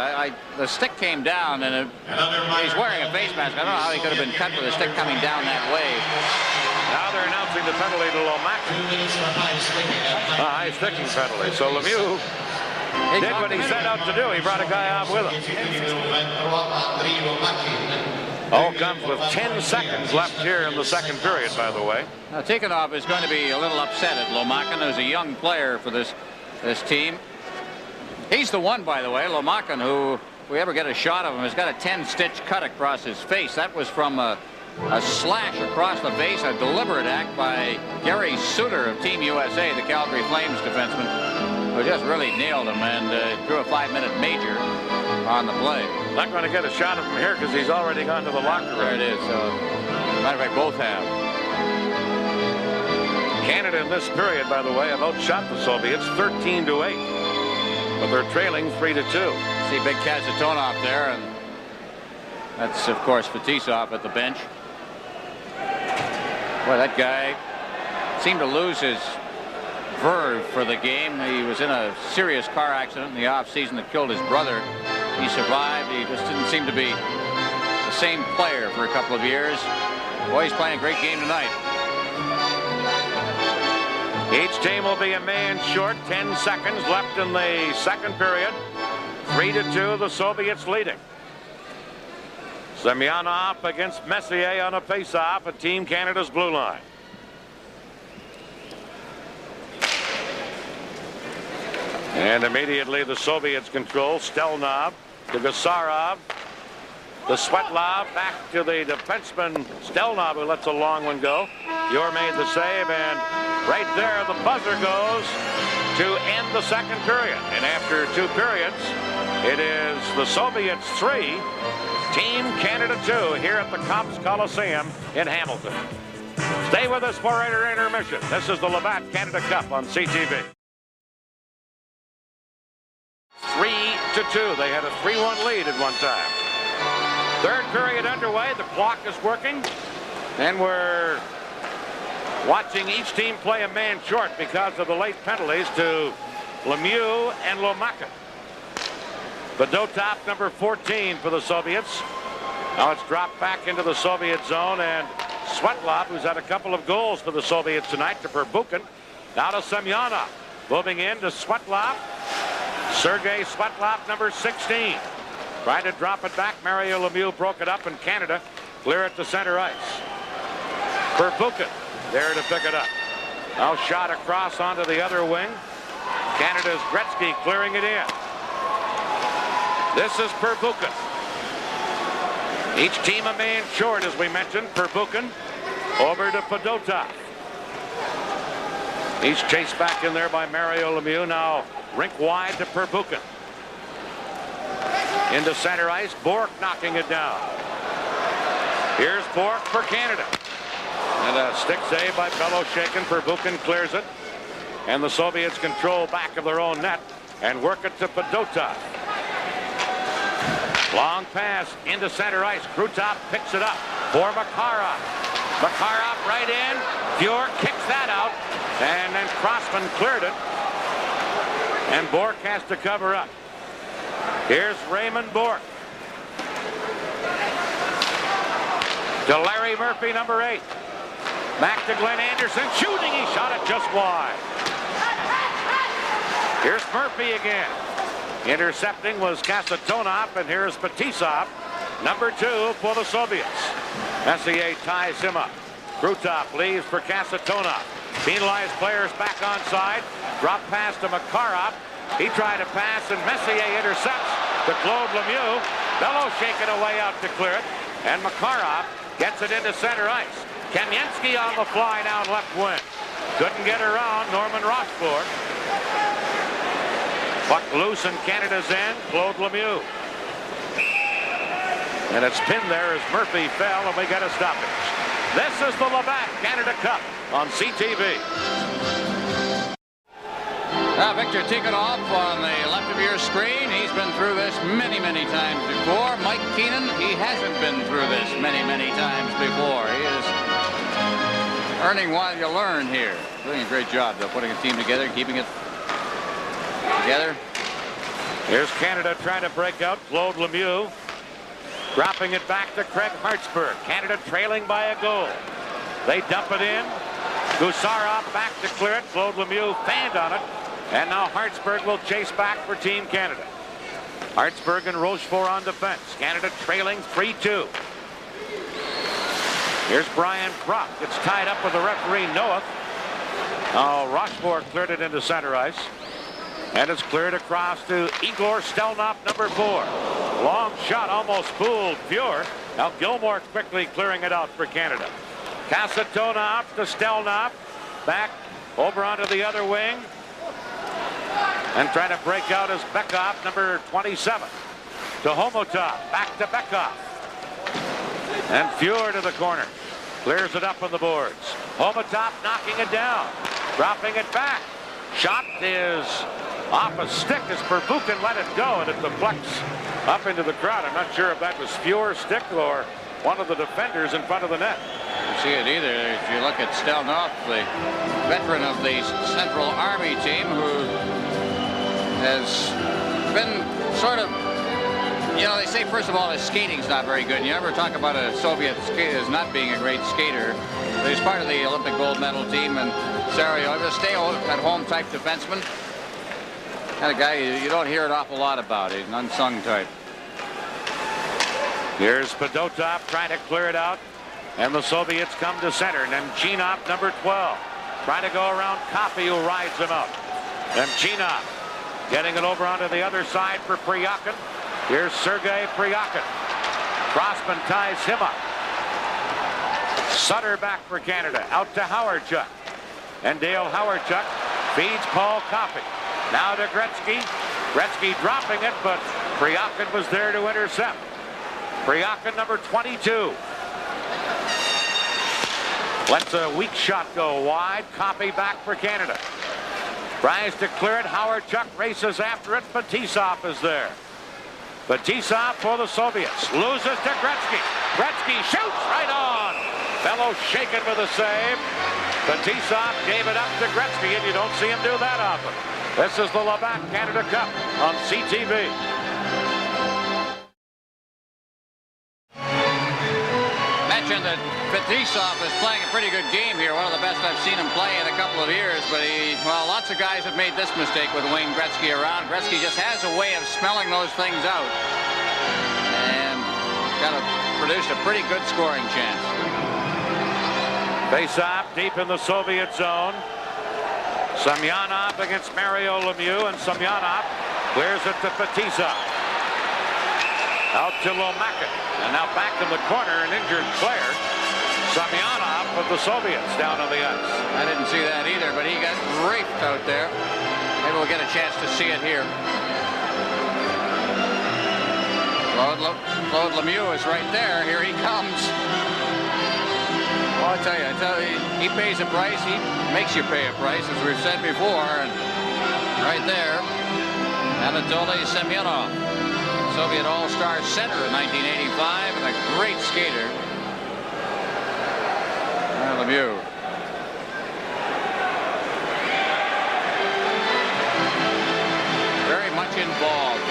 the stick came down, and he's wearing a face mask. I don't know how he could have been cut with the stick coming down that way. Now they're announcing the penalty to Lemakin. A high sticking penalty. So Lemieux did what he set out to do. He brought a guy out with him. All comes with 10 seconds left here in the second period, by the way. Now, Tikhonov is going to be a little upset at Lemakin, who's a young player for this team. He's the one, by the way, Lemakin, who, if we ever get a shot of him, has got a 10-stitch cut across his face. That was from a slash across the face, a deliberate act by Gary Suter of Team USA, the Calgary Flames defenseman, who just really nailed him and drew a 5-minute major on the play. Not going to get a shot of him here because he's already gone to the locker room. There it is. Matter of fact, both have. Canada in this period, by the way, have outshot the Soviets 13-8. But they're trailing 3-2. See big Kazatonov there, and that's, of course, Fetisov at the bench. Boy, that guy seemed to lose his verve for the game. He was in a serious car accident in the off-season that killed his brother. He survived. He just didn't seem to be the same player for a couple of years. Boy, he's playing a great game tonight. Each team will be a man short. 10 seconds left in the second period. 3-2, the Soviets leading. Semyonov against Messier on a face-off at Team Canada's blue line. And immediately the Soviets control. Stelnov to Gusarov. To Svetlov, back to the defenseman Stelnov, who lets a long one go. Yor made the save, and right there the buzzer goes to end the second period. And after 2 periods, it is the Soviets 3, Team Canada 2 here at the Cubke Coliseum in Hamilton. Stay with us for our intermission. This is the Labatt Canada Cup on CTV. 3-2. They had a 3-1 lead at one time. Third period underway. The clock is working, and we're watching each team play a man short because of the late penalties to Lemieux and Lemakin. Fedotov, number 14 for the Soviets. Now it's dropped back into the Soviet zone, and Svetlov, who's had a couple of goals for the Soviets tonight, to Perbukin. Now to Semyonov. Moving in to Svetlov. Sergei Svetlov, number 16. Trying to drop it back. Mario Lemieux broke it up, and Canada clear it to center ice. Perbukin there to pick it up. Now shot across onto the other wing. Canada's Gretzky clearing it in. This is Perbukin. Each team a man short, as we mentioned. Perbukin over to Fedotov. He's chased back in there by Mario Lemieux. Now rink wide to Perbukin. Into center ice, Bork knocking it down. Here's Bork for Canada. And a stick save by Beloshakin. Perbukin clears it. And the Soviets control back of their own net and work it to Fedotov. Long pass into center ice. Krutov picks it up for Makarov. Makarov right in. Fuhr kicks that out. And then Crossman cleared it. And Bork has to cover up. Here's Raymond Bork. To Larry Murphy, number 8. Back to Glenn Anderson. Shooting. He shot it just wide. Here's Murphy again. Intercepting was Kasatonov, and here's Fetisov, number 2 for the Soviets. Messier ties him up. Krutov leaves for Kasatonov. Penalized players back onside. Drop pass to Makarov. He tried to pass, and Messier intercepts to Claude Lemieux. Bellow shaking away out to clear it, and Makarov gets it into center ice. Kamensky on the fly down left wing. Couldn't get around Norman Rochefort. Puck loose in Canada's end. Claude Lemieux. And it's pinned there as Murphy fell, and we got a stoppage. This is the Labatt Canada Cup on CTV. Victor Tikhonov on the left of your screen. He's been through this many, many times before. Mike Keenan, he hasn't been through this many, many times before. He is earning while you learn here. Doing a great job, though, putting a team together, keeping it together. Here's Canada trying to break out. Claude Lemieux dropping it back to Craig Hartsburg. Canada trailing by a goal. They dump it in. Gusarov back to clear it. Claude Lemieux fanned on it. And now Hartsburg will chase back for Team Canada. Hartsburg and Rochefort on defense. Canada trailing 3-2. Here's Brian Brock. It's tied up with the referee, Noah. Oh, Rochefort cleared it into center ice. And it's cleared across to Igor Stelnov, number 4. Long shot almost fooled Fuhr. Now Gilmore quickly clearing it out for Canada. Kasatonov to Stelnov. Back over onto the other wing. And trying to break out is Bekov, number 27. To Homotov. Back to Bekov. And Fuhr to the corner. Clears it up on the boards. Homotov knocking it down. Dropping it back. Shot is off a stick as Pervukin let it go, and it deflects up into the crowd. I'm not sure if that was Fuhr's stick or one of the defenders in front of the net. You see it either. If you look at Stelnov, the veteran of the Central Army team, who has been sort of, you know, they say, first of all, his skating's not very good. And you ever talk about a Soviet skater as not being a great skater. But he's part of the Olympic gold medal team, and Sarajevo, stay-at-home type defenseman. Kind of guy you don't hear an awful lot about. He's an unsung type. Here's Fedotov trying to clear it out, and the Soviets come to center. And Nemchinov, number 12, trying to go around Coffey, who rides him up. Nemchinov getting it over onto the other side for Priyakin. Here's Sergei Priyakin. Crossman ties him up. Sutter back for Canada. Out to Howardchuk. And Dale Howardchuk feeds Paul Coffey. Now to Gretzky. Gretzky dropping it, but Priyakin was there to intercept. Priyakin, number 22. Lets a weak shot go wide. Coffey back for Canada. Tries to clear it. Howardchuk races after it. Fetisov is there. Fetisov for the Soviets. Loses to Gretzky. Gretzky shoots right on. Fellow shaken with a save. Fetisov gave it up to Gretzky, and you don't see him do that often. This is the Labatt Canada Cup on CTV. Mentioned that Fetisov is playing a pretty good game here. One of the best I've seen him play in a couple of years. But well, lots of guys have made this mistake with Wayne Gretzky around. Gretzky just has a way of smelling those things out. And got produced a pretty good scoring chance. Face-off deep in the Soviet zone. Semyonov against Mario Lemieux, and Semyonov clears it to Fetisov. Out to Lomakin, and now back in the corner, an injured player. Semyonov with the Soviets down on the ice. I didn't see that either, but he got raped out there. Maybe we'll get a chance to see it here. Claude Lemieux is right there. Here he comes. Oh, I tell you, he pays a price. He makes you pay a price, as we've said before. And right there, Anatoly Semyonov, Soviet All-Star center in 1985, and a great skater. Lemieux. Very much involved.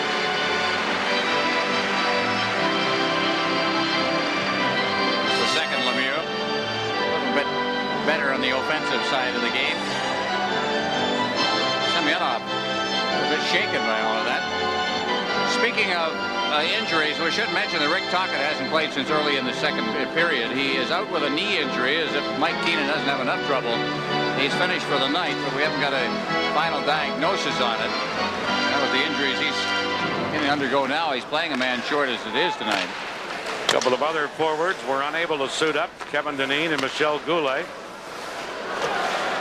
It's the second Lemieux. A little bit better on the offensive side of the game. Semyonov a bit shaken by all of that. Speaking of injuries, we should mention that Rick Tocchet hasn't played since early in the second period. He is out with a knee injury, as if Mike Keenan doesn't have enough trouble. He's finished for the night, but we haven't got a final diagnosis on it. Now with the injuries he's going to undergo now, he's playing a man short as it is tonight. A couple of other forwards were unable to suit up, Kevin Dineen and Michel Goulet.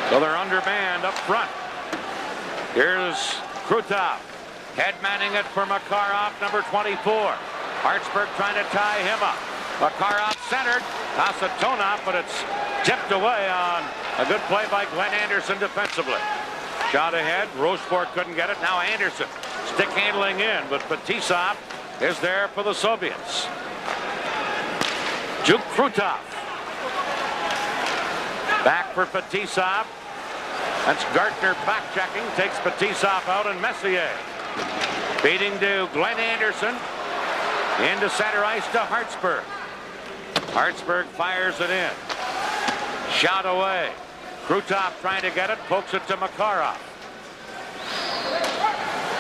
So they're undermanned up front. Here's Krutov. Head manning it for Makarov, number 24. Hartsburg trying to tie him up. Makarov centered. Kasatonov, but it's tipped away on a good play by Glenn Anderson defensively. Shot ahead. Rochefort couldn't get it. Now Anderson stick handling in, but Fetisov is there for the Soviets. Juk Krutov. Back for Fetisov. That's Gartner back checking. Takes Fetisov out, and Messier feeding to Glenn Anderson. Into center ice to Hartsburg. Hartsburg fires it in. Shot away. Krutov trying to get it. Pokes it to Makarov.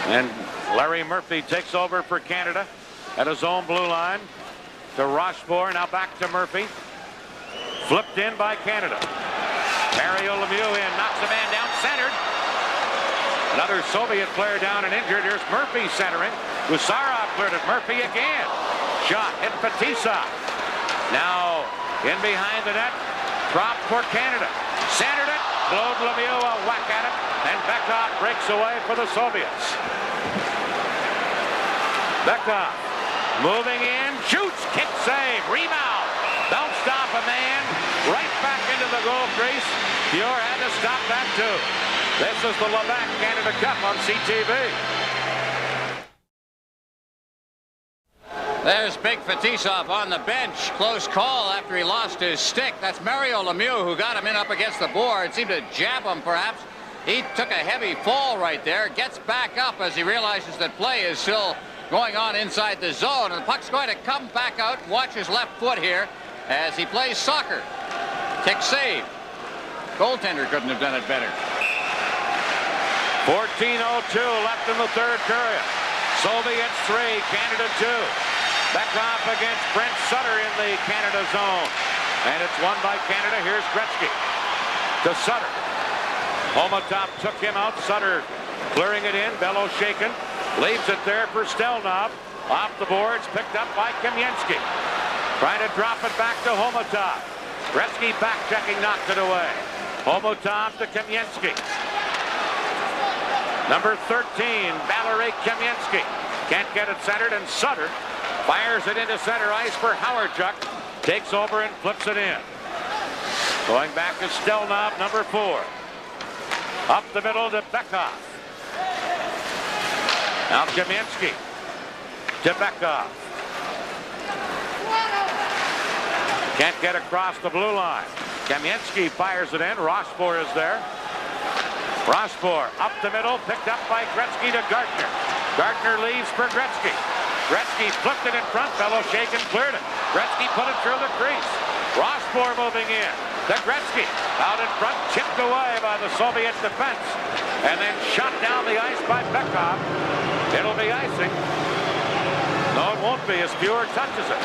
And Larry Murphy takes over for Canada at his own blue line. To Rochefort. Now back to Murphy. Flipped in by Canada. Mario Lemieux in. Knocks the man down. Centered. Another Soviet player down and injured. Here's Murphy centering. Gusarov cleared it. Murphy again. Shot hit Fetisov. Now in behind the net. Drop for Canada. Centered it. Claude Lemieux a whack at it. And Bekov breaks away for the Soviets. Bekov moving in. Shoots. Kick save. Rebound. Don't stop a man. Right back into the goal crease. Fior had to stop that too. This is the Levac Canada Cup on CTV. There's Big Fetisov on the bench. Close call after he lost his stick. That's Mario Lemieux who got him in up against the board. Seemed to jab him perhaps. He took a heavy fall right there. Gets back up as he realizes that play is still going on inside the zone. And the puck's going to come back out. Watch his left foot here as he plays soccer. Kick save. Goaltender couldn't have done it better. 14:02 left in the third period. Soviets 3, Canada 2. Bekov against Brent Sutter in the Canada zone. And it's won by Canada. Here's Gretzky to Sutter. Homotop took him out. Sutter clearing it in. Bellow shaken. Leaves it there for Stelnov. Off the boards. Picked up by Kamensky. Trying to drop it back to Homotop. Gretzky back checking. Knocked it away. Homotop to Kamensky. Number 13, Valery Kamensky. Can't get it centered, and Sutter fires it into center ice for Howardchuk. Takes over and flips it in. Going back to Stelnov, number 4. Up the middle to Bekov. Now Kamensky to Bekov. Can't get across the blue line. Kamensky fires it in. Rochefort is there. Rochefort up the middle, picked up by Gretzky to Gartner. Gartner leaves for Gretzky. Gretzky flipped it in front. Bellow shaken, cleared it. Gretzky put it through the crease. Rochefort moving in. To Gretzky. Out in front, chipped away by the Soviet defense. And then shot down the ice by Bekov. It'll be icing. No, it won't be as Fior touches it.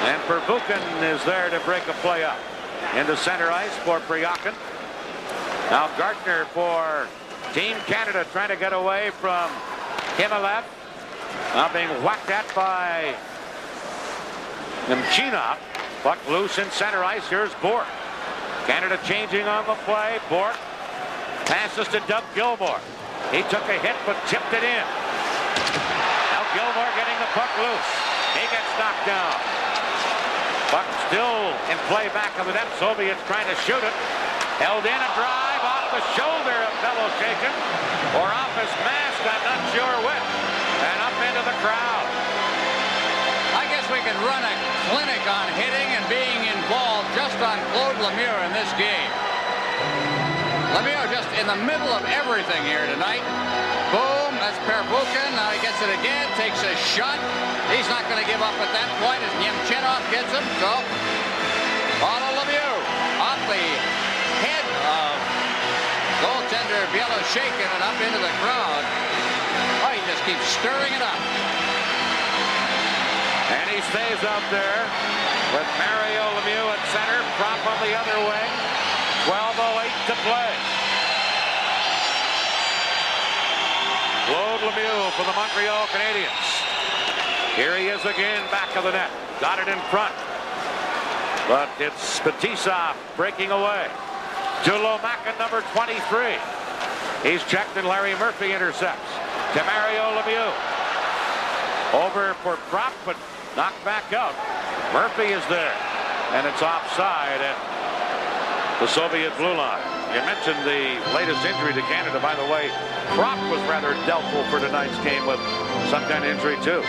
And Pervukin is there to break a play up. Into center ice for Priyakin. Now Gartner for Team Canada trying to get away from Himmelev. Now being whacked at by Nemchinov. Puck loose in center ice. Here's Bork. Canada changing on the play. Bork passes to Doug Gilmour. He took a hit but tipped it in. Now Gilmour getting the puck loose. He gets knocked down. Puck still in play back of the net. Soviets trying to shoot it. Held in a drive off the shoulder of Bellow shaken. Or off his mask, I'm not sure which. And up into the crowd. I guess we could run a clinic on hitting and being involved. on Claude Lemieux in this game. Lemieux just in the middle of everything here tonight. Boom, that's Perbukin. Now he gets it again, takes a shot. He's not going to give up at that point as Nemchinov gets him. So, Paolo Lemieux off the head of goaltender Bielo shaking it up into the crowd. Oh, he just keeps stirring it up. And he stays out there with Mario Lemieux at center, Prop on the other wing. 12:08 to play. Claude Lemieux for the Montreal Canadiens. Here he is again, back of the net. Got it in front. But it's Fetisov breaking away. To Lomakin, number 23. He's checked and Larry Murphy intercepts. To Mario Lemieux. Over for Prop, but knocked back out. Murphy is there. And it's offside at the Soviet blue line. You mentioned the latest injury to Canada. By the way, Prop was rather doubtful for tonight's game with some kind of injury too.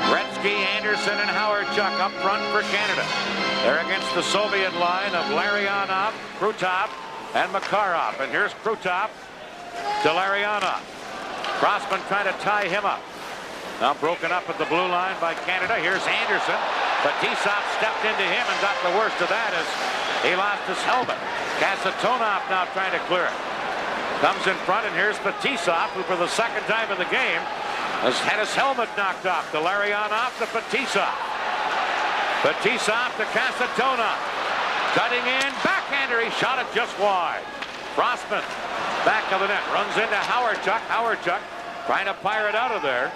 Gretzky, Anderson, and Howard-Chuck up front for Canada. They're against the Soviet line of Larionov, Krutov, and Makarov. And here's Krutov to Larionov. Crossman trying to tie him up. Now broken up at the blue line by Canada. Here's Anderson. But Fetisov stepped into him and got the worst of that as he lost his helmet. Kasatonov now trying to clear it. Comes in front, and here's Fetisov, who for the second time in the game has had his helmet knocked off. To Larionov to Fetisov. Fetisov to Kasatonov. Cutting in, backhander, he shot it just wide. Crossman, back of the net, runs into Howard-Chuck. Howard-Chuck trying to fire it out of there.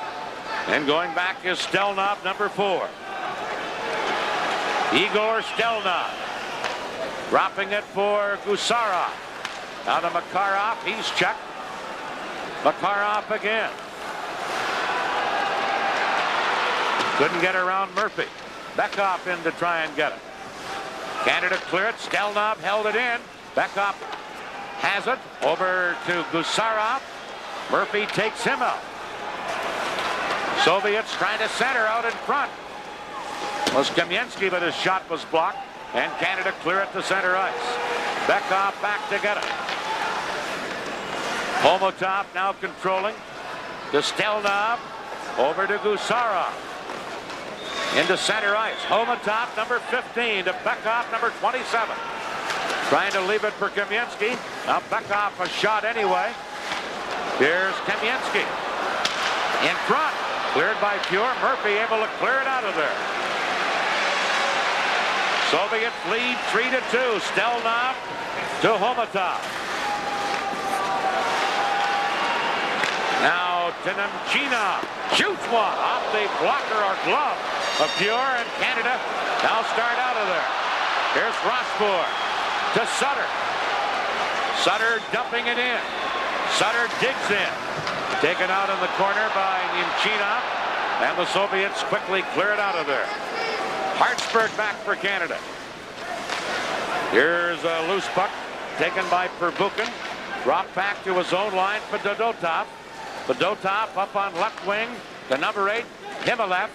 And going back is Stelnov, number 4. Igor Stelnov. Dropping it for Gusarov. Now to Makarov, he's checked. Makarov again. Couldn't get around Murphy. Bekoff in to try and get it. Canada clear it. Stelnov held it in. Bekoff has it. Over to Gusarov. Murphy takes him out. Soviets trying to center out in front. Was Kamensky, but his shot was blocked. And Canada clear it to center ice. Bekoff back to get it. Homotov now controlling. To Stelnov. Over to Gusarov. Into center ice. Homotov, number 15, to Bekoff, number 27. Trying to leave it for Kamensky. Now Bekoff a shot anyway. Here's Kamensky. In front. Cleared by Pure. Murphy able to clear it out of there. Soviets lead 3-2. Stelnov to Homotov. Now to Nemchinov. Shoots one off the blocker or glove of Pure, and Canada now start out of there. Here's Rossbourg to Sutter. Sutter dumping it in. Sutter digs in. Taken out in the corner by Nemchinov, and the Soviets quickly clear it out of there. Hartsburg back for Canada. Here's a loose puck taken by Perbukin. Dropped back to his own line for Dodotov. Dodotov up on left wing. The number 8, Himalev.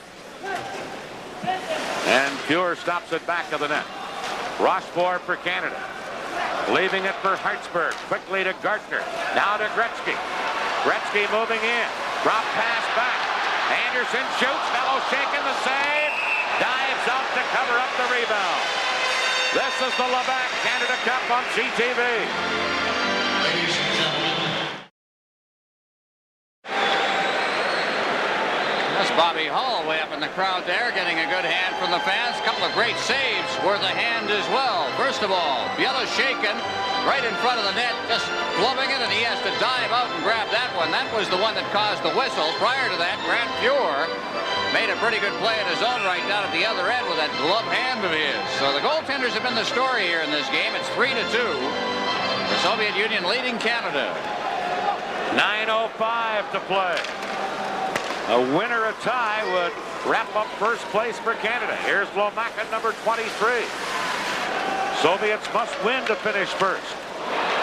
And Pure stops it back of the net. Rossbourg for Canada. Leaving it for Hartsburg. Quickly to Gartner. Now to Gretzky. Gretzky moving in. Drop pass back. Anderson shoots. Fellow shaking the save. Dives out to cover up the rebound. This is the Labatt Canada Cup on CTV. Ladies and gentlemen. That's Bobby Hull way up in the crowd there, getting a good hand from the fans. A couple of great saves worth a hand as well. First of all, Bielo shaken right in front of the net, just gloving it, and he has to dive out and grab that one. That was the one that caused the whistle. Prior to that, Grant Pure made a pretty good play in his own right down at the other end with that glove hand of his. So the goaltenders have been the story here in this game. It's 3-2. The Soviet Union leading Canada. 9:05 to play. A win or a tie would wrap up first place for Canada. Here's Lomakin, number 23. Soviets must win to finish first.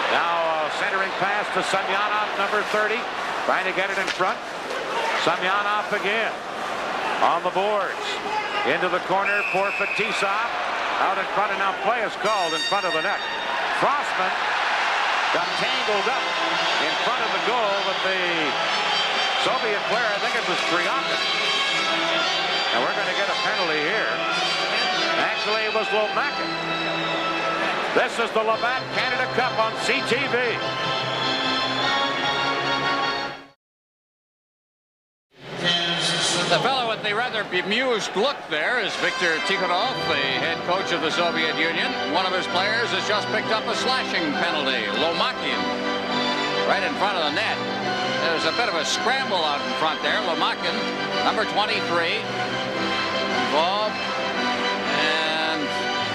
Now a centering pass to Semyonov, number 30. Trying to get it in front. Semyonov again. On the boards. Into the corner for Fetisov. out in front, and now play is called in front of the net. Frostman got tangled up in front of the goal with the Soviet player. I think it was Krutov. And we're going to get a penalty here. Actually, it was Lomakin. This is the Labatt Canada Cup on CTV. The fellow with the rather bemused look there is Viktor Tikhonov, the head coach of the Soviet Union. One of his players has just picked up a slashing penalty. Lomakin, right in front of the net. There's a bit of a scramble out in front there. Lomakin, number 23, involved. And,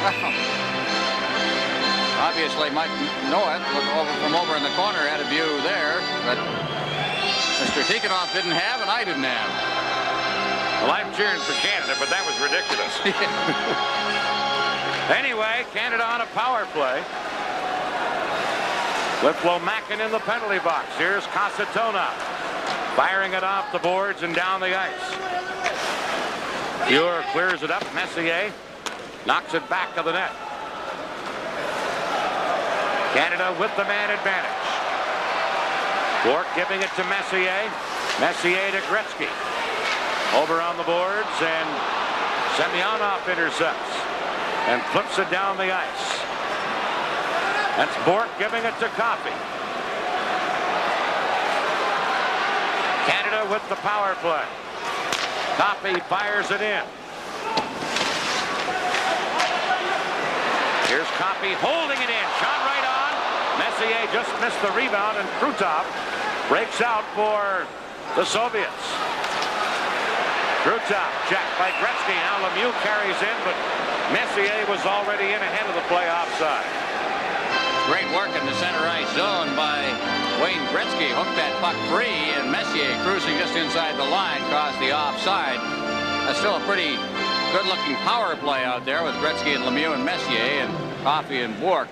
well, obviously might know it. Look over from over in the corner, had a view there. But Mr. Tikhonov didn't have, and I didn't have. Well, I'm cheering for Canada, but that was ridiculous. Anyway, Canada on a power play with Lomakin in the penalty box. Here's Casatona firing it off the boards and down the ice. Muir clears it up. Messier knocks it back to the net. Canada with the man advantage. Bourque giving it to Messier. Messier to Gretzky. Over on the boards, and Semyonov intercepts and flips it down the ice. That's Bourque giving it to Coffey. Canada with the power play. Coffey fires it in. Here's Coffey holding it in. Shot right on. Messier just missed the rebound, and Krutov breaks out for the Soviets. Krutov checked by Gretzky. Now Lemieux carries in, but Messier was already in ahead of the play offside. Great work in the center ice zone by Wayne Gretzky. Hooked that puck free, and Messier cruising just inside the line caused the offside. That's still a pretty good-looking power play out there with Gretzky and Lemieux and Messier and Coffey and Bourque.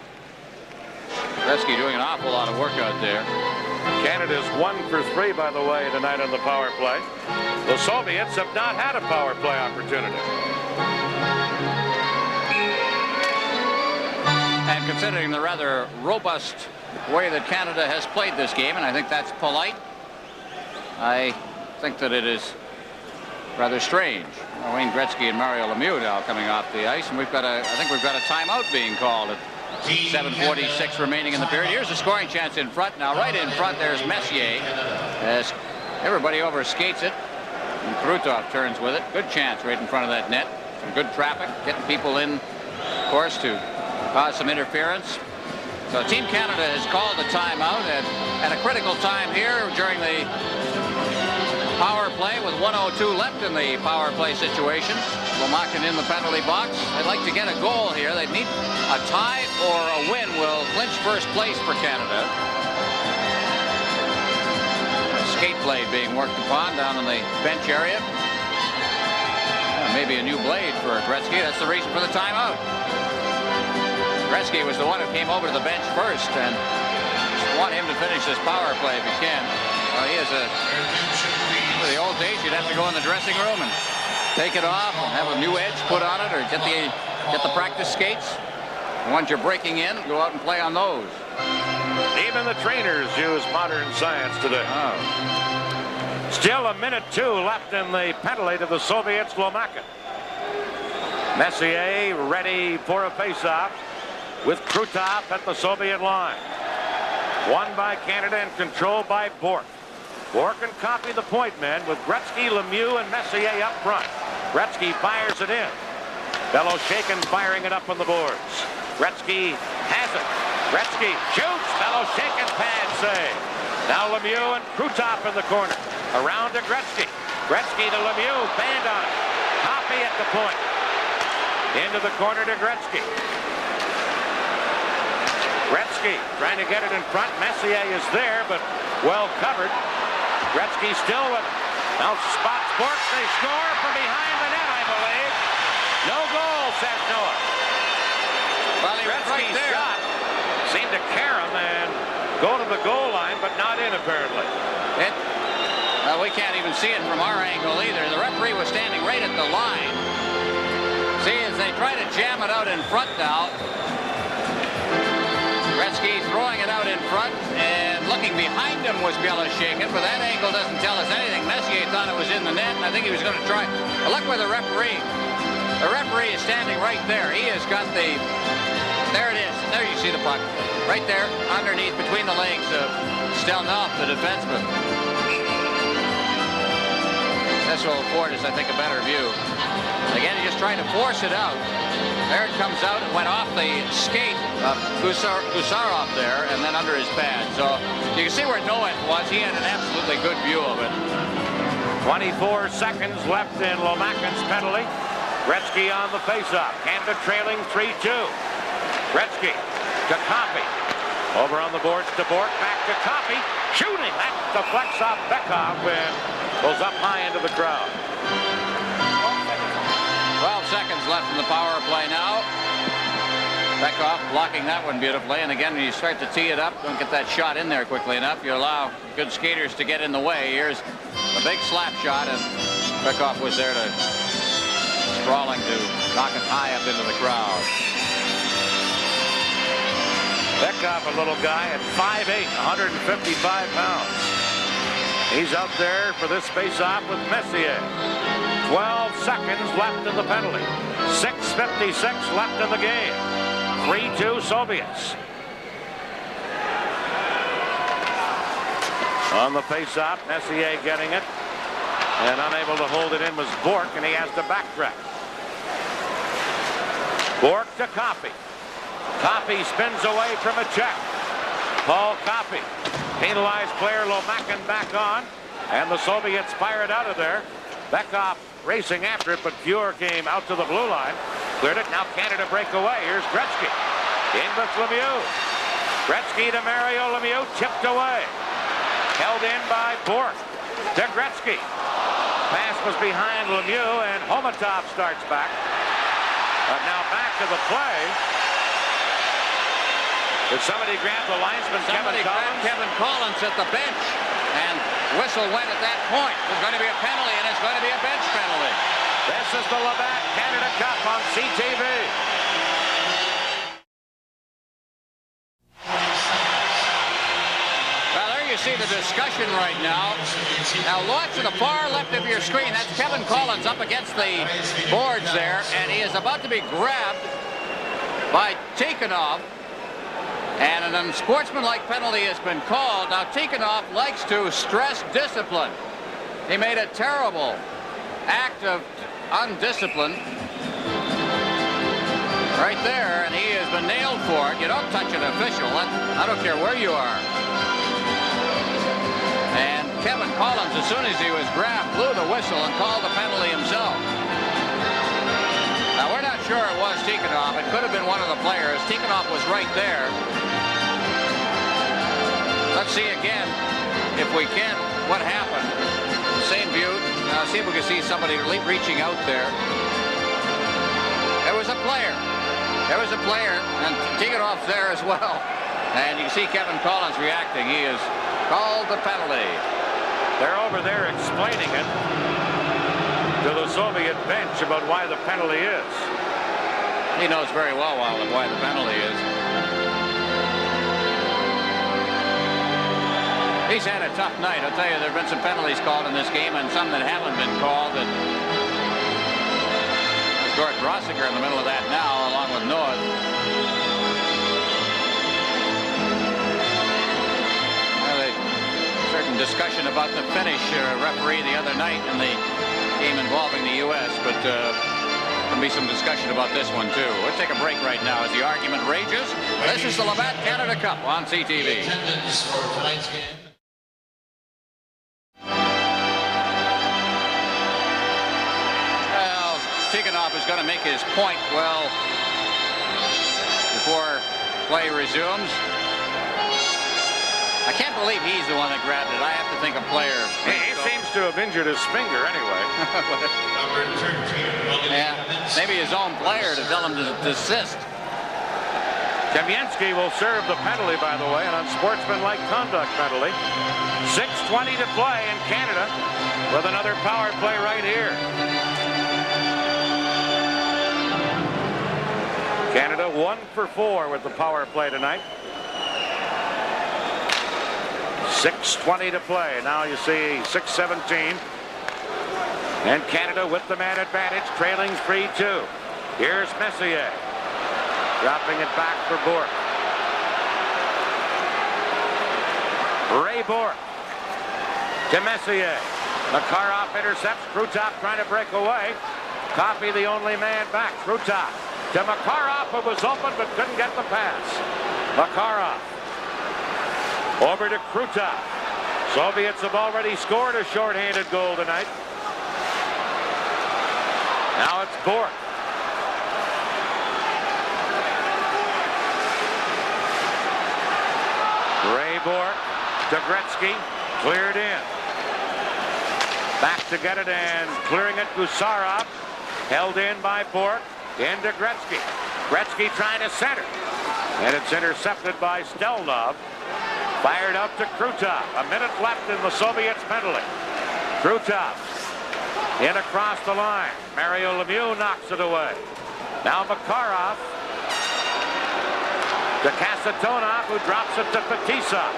Gretzky doing an awful lot of work out there. Canada's 1 for 3, by the way, tonight on the power play. The Soviets have not had a power play opportunity. And considering the rather robust way that Canada has played this game, and I think that's polite, I think that it is rather strange. Wayne Gretzky and Mario Lemieux now coming off the ice, and I think we've got a timeout being called at 7:46 remaining in the period. Here's a scoring chance in front. Now right in front there's Messier as everybody overskates it, and Krutov turns with it. Good chance right in front of that net. Some good traffic, getting people in, of course, to cause some interference. So Team Canada has called a timeout at a critical time here during the power play with 1:02 left in the power play situation. Lomakin in the penalty box. They'd like to get a goal here. They'd need a tie or a win will clinch first place for Canada. A skate blade being worked upon down in the bench area. Maybe a new blade for Gretzky. That's the reason for the timeout. Gretzky was the one who came over to the bench first, and just want him to finish this power play if he can. Well, he has for the old days, you'd have to go in the dressing room and take it off and have a new edge put on it, or get the practice skates. And once you're breaking in, go out and play on those. Even the trainers use modern science today. Oh. Still 1:02 left in the penalty to the Soviets. Lomakin. Messier ready for a face-off with Krutov at the Soviet line. Won by Canada and controlled by Bourque. Bourque and Coffey the point men with Gretzky, Lemieux, and Messier up front. Gretzky fires it in. Beloshakin firing it up on the boards. Gretzky has it. Gretzky shoots. Beloshakin pad save. Now Lemieux and Krutov in the corner. Around to Gretzky. Gretzky to Lemieux. Band on it. Coffey at the point. Into the corner to Gretzky. Gretzky trying to get it in front. Messier is there, but well covered. Gretzky still with it. Now spots Bourque. They score from behind the net, I believe. No goal, says Noah. Well, Gretzky's right shot seemed to carry him and go to the goal line, but not in, apparently. We can't even see it from our angle either. The referee was standing right at the line. See, as they try to jam it out in front now, Gretzky throwing it out in front, and looking behind him was Bielashikin, but that angle doesn't tell us anything. Messier thought it was in the net, and I think he was going to try. Look where the referee is standing right there. He has got the, there it is. There you see the puck. Right there, underneath, between the legs of Stelnov, the defenseman. This will afford us, I think, a better view. Again, he's just trying to force it out. There it comes out. It went off the skate of Gusarov there and then under his pad. So you can see where Noet was. He had an absolutely good view of it. 24 seconds left in Lomakin's penalty. Gretzky on the faceoff. Canada trailing 3-2. Gretzky to Coffey. Over on the boards to Bork. Back to Coffey. Shooting. That deflects off Bekov and goes up high into the crowd. 12 seconds left in the power play now. Bekov blocking that one beautifully. And again, when you start to tee it up, don't get that shot in there quickly enough. You allow good skaters to get in the way. Here's a big slap shot, and Bekov was there to sprawling to knock it high up into the crowd. Bekov, a little guy at 5'8", 155 pounds. He's out there for this face-off with Messier. 12 seconds left in the penalty. 6:56 left in the game. 3-2 Soviets. On the face-off, Messier getting it. And unable to hold it in was Bork, and he has to backtrack. Bork to Coffey. Coffey spins away from a check. Paul Coffey. Penalized player Lomakin back on. And the Soviets fire it out of there. Bekov racing after it, but Fuhr came out to the blue line. Cleared it. Now Canada break away. Here's Gretzky. In with Lemieux. Gretzky to Mario Lemieux. Tipped away. Held in by Bork. To Gretzky. Pass was behind Lemieux, and Homatov starts back. But now back to the play. Did somebody grab the linesman, Somebody grabbed Kevin Collins at the bench, and whistle went at that point. There's going to be a penalty, and it's going to be a bench penalty. This is the Labatt Canada Cup on CTV. Well, there you see the discussion right now. Now watch to the far left of your screen. That's Kevin Collins up against the boards there, and he is about to be grabbed by Tikhonov. And an unsportsmanlike penalty has been called. Now, Tikhonov likes to stress discipline. He made a terrible act of undiscipline right there, and he has been nailed for it. You don't touch an official. I don't care where you are. And Kevin Collins, as soon as he was grabbed, blew the whistle and called the penalty himself. Now, we're not sure it was Tikhonov. It could have been one of the players. Tikhonov was right there. Let's see again, if we can, what happened. Same view. Now, see if we can see somebody reaching out there. There was a player. There was a player, and Tikhonov's there as well. And you can see Kevin Collins reacting. He has called the penalty. They're over there explaining it to the Soviet bench about why the penalty is. He knows very well why the penalty is. He's had a tough night. I'll tell you, there have been some penalties called in this game and some that haven't been called. And there's Gord Rossiger in the middle of that now, along with Noah. Well, a certain discussion about the Finnish referee the other night in the game involving the U.S., but there'll be some discussion about this one, too. We'll take a break right now as the argument rages. This is the Labatt Canada Cup on CTV. Attendance for tonight's game. Tikhonov is going to make his point well before play resumes. I can't believe he's the one that grabbed it. I have to think a player. He seems to have injured his finger anyway. Yeah, maybe his own player to tell him to desist. Kamensky will serve the penalty, by the way, an unsportsmanlike conduct penalty. 6:20 to play in Canada with another power play right here. Canada 1 for 4 with the power play tonight. 6:20 to play. Now you see 6:17. And Canada with the man advantage, trailing 3-2. Here's Messier. Dropping it back for Bourque. Ray Bourque to Messier. Makarov intercepts. Krutov trying to break away. Coffey the only man back. Krutov to Makarov, who was open but couldn't get the pass. Makarov over to Krutov. Soviets have already scored a shorthanded goal tonight. Now it's Bourque. Ray Bourque to Gretzky, cleared in. Back to get it and clearing it, Gusarov. Held in by Bourque, into Gretzky. Gretzky trying to center. And it's intercepted by Stelnov. Fired out to Krutov. A minute left in the Soviets penalty. Krutov in across the line. Mario Lemieux knocks it away. Now Makarov to Kasatonov, who drops it to Fetisov.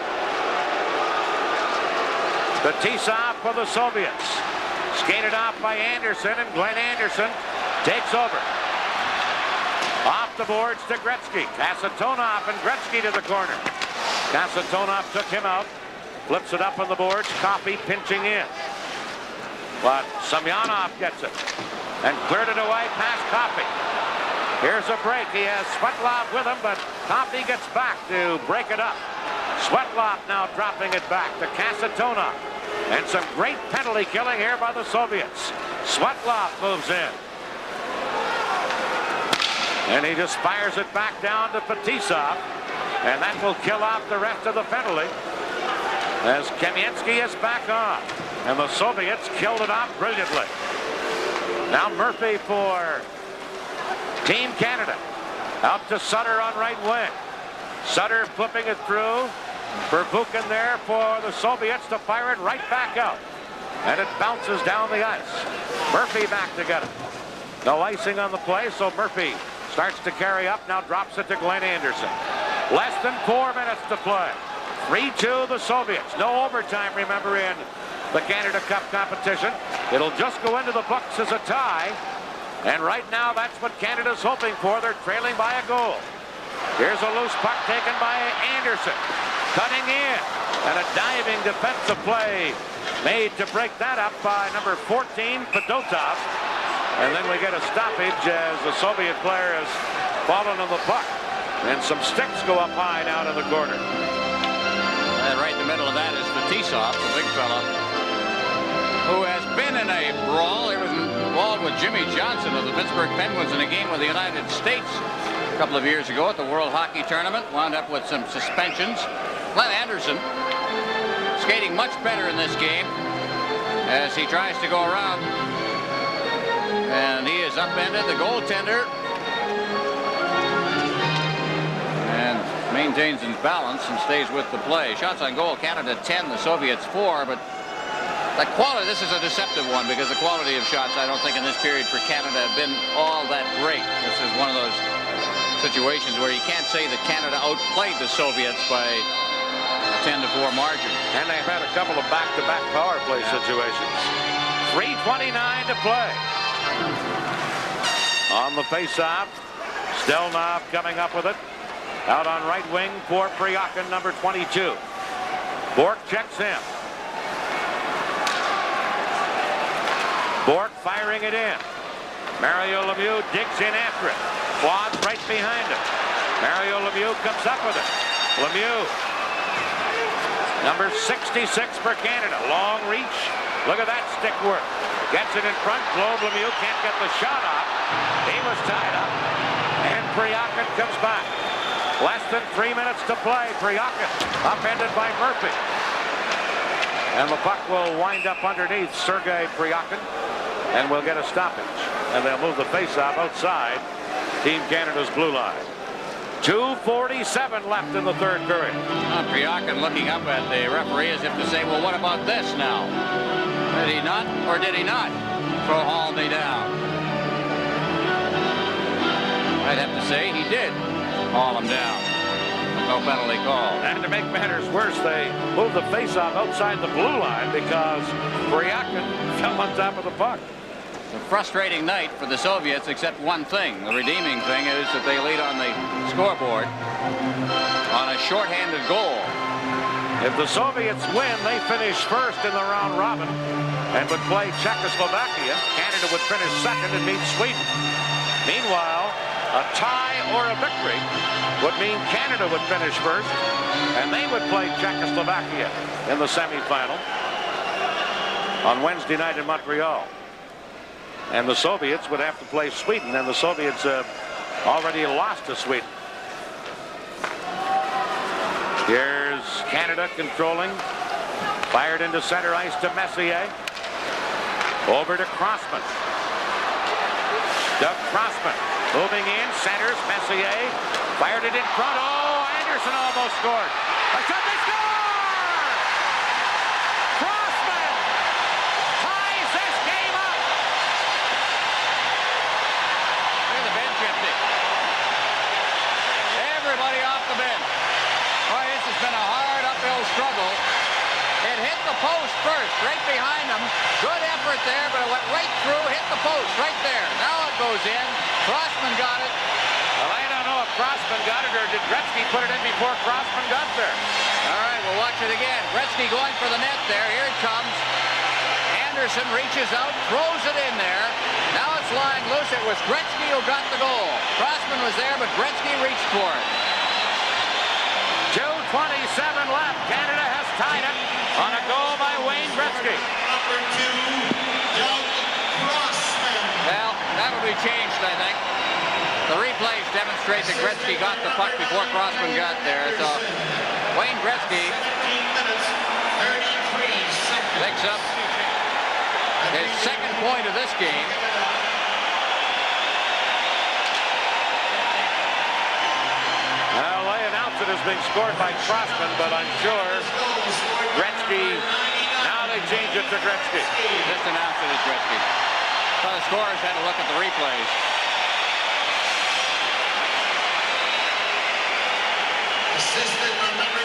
Fetisov for the Soviets. Skated off by Anderson, and Glenn Anderson takes over. Off the boards to Gretzky. Kasatonov and Gretzky to the corner. Kasatonov took him out. Flips it up on the boards. Coffey pinching in. But Semyonov gets it. And cleared it away past Coffey. Here's a break. He has Svetlov with him, but Coffey gets back to break it up. Svetlov now dropping it back to Kasatonov. And some great penalty killing here by the Soviets. Svetlov moves in. And he just fires it back down to Fetisov. And that will kill off the rest of the penalty. As Kamensky is back on. And the Soviets killed it off brilliantly. Now Murphy for Team Canada. Out to Sutter on right wing. Sutter flipping it through. For Buchan there for the Soviets to fire it right back out. And it bounces down the ice. Murphy back to get it. No icing on the play, so Murphy starts to carry up, now drops it to Glenn Anderson. Less than 4 minutes to play. 3-2 the Soviets. No overtime, remember, in the Canada Cup competition. It'll just go into the books as a tie. And right now, that's what Canada's hoping for. They're trailing by a goal. Here's a loose puck taken by Anderson. Cutting in. And a diving defensive play made to break that up by number 14, Fedotov. And then we get a stoppage as the Soviet player has fallen on the puck. And some sticks go up high down in the corner. And right in the middle of that is Fetisov, the big fella, who has been in a brawl. He was involved with Jimmy Johnson of the Pittsburgh Penguins in a game with the United States a couple of years ago at the World Hockey Tournament. Wound up with some suspensions. Glenn Anderson skating much better in this game as he tries to go around. And he is upended, the goaltender, and maintains his balance and stays with the play. Shots on goal, Canada 10, the Soviets 4, but the quality, this is a deceptive one because the quality of shots, I don't think in this period for Canada have been all that great. This is one of those situations where you can't say that Canada outplayed the Soviets by a 10-4 margin. And they've had a couple of back-to-back power play situations. 3:29 to play. On the face-off, Stelnov coming up with it. Out on right wing for Priakin, number 22. Bourque checks him. Bourque firing it in. Mario Lemieux digs in after it. Quads right behind him. Mario Lemieux comes up with it. Lemieux, number 66 for Canada. Long reach. Look at that stick work. Gets it in front. Claude Lemieux can't get the shot off. He was tied up. And Priakin comes back. Less than 3 minutes to play. Priakin upended by Murphy. And the puck will wind up underneath Sergei Priakin. And we'll get a stoppage. And they'll move the faceoff outside Team Canada's blue line. 2:47 left in the third period. Priakin looking up at the referee as if to say, well, what about this now? Did he not, or did he not throw Halney down? I'd have to say he did haul him down. No penalty call. And to make matters worse, they moved the faceoff outside the blue line because Bryakin fell on top of the puck. A frustrating night for the Soviets, except one thing. The redeeming thing is that they lead on the scoreboard on a shorthanded goal. If the Soviets win, they finish first in the round robin and would play Czechoslovakia. Canada would finish second and meet Sweden. Meanwhile, a tie or a victory would mean Canada would finish first, and they would play Czechoslovakia in the semifinal on Wednesday night in Montreal. And the Soviets would have to play Sweden, and the Soviets already lost to Sweden. Here's Canada controlling. Fired into center ice to Messier. Over to Crossman. Doug Crossman moving in, centers, Messier. Fired it in front. Oh, Anderson almost scored. A shot, they score! Crossman ties this game up. Look at the bench empty. Everybody off the bench. Boy, this has been a hard uphill struggle. It hit the post first, right behind him. Good effort there, but it went right through, hit the post right there. Now it goes in. Crossman got it. Well, I don't know if Crossman got it or did Gretzky put it in before Crossman got there. All right, we'll watch it again. Gretzky going for the net there. Here it comes. Anderson reaches out, throws it in there. Now it's lying loose. It was Gretzky who got the goal. Crossman was there, but Gretzky reached for it. 2:27 left. Canada has tied it on a goal by Wayne Gretzky. Number 2, Doug Crossman. Well, that'll be changed, I think. The replays demonstrate that Gretzky got the puck before Crossman got there. So Wayne Gretzky 15 minutes, 33 seconds. picks up his second point of this game. Well, they announced it as being scored by Crossman, but I'm sure Gretzky, now they change it to Gretzky. Just announced it as Gretzky. So the scorers had to look at the replays. Assistant on number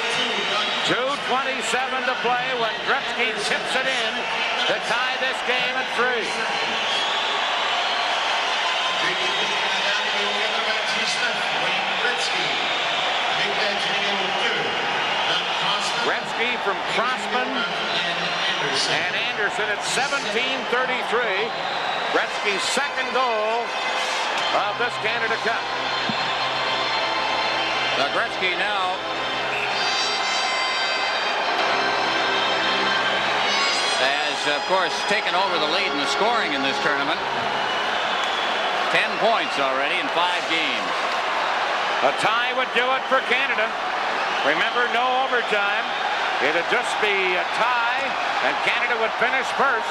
2, Doug. 2:27 to play when Gretzky tips it in to tie this game at 3. Gretzky from Crossman and Anderson at 17:33. Gretzky's second goal of this Canada Cup. Now Gretzky now has, of course, taken over the lead in the scoring in this tournament. 10 points already in 5 games. A tie would do it for Canada. Remember, no overtime. It'd just be a tie, and Canada would finish first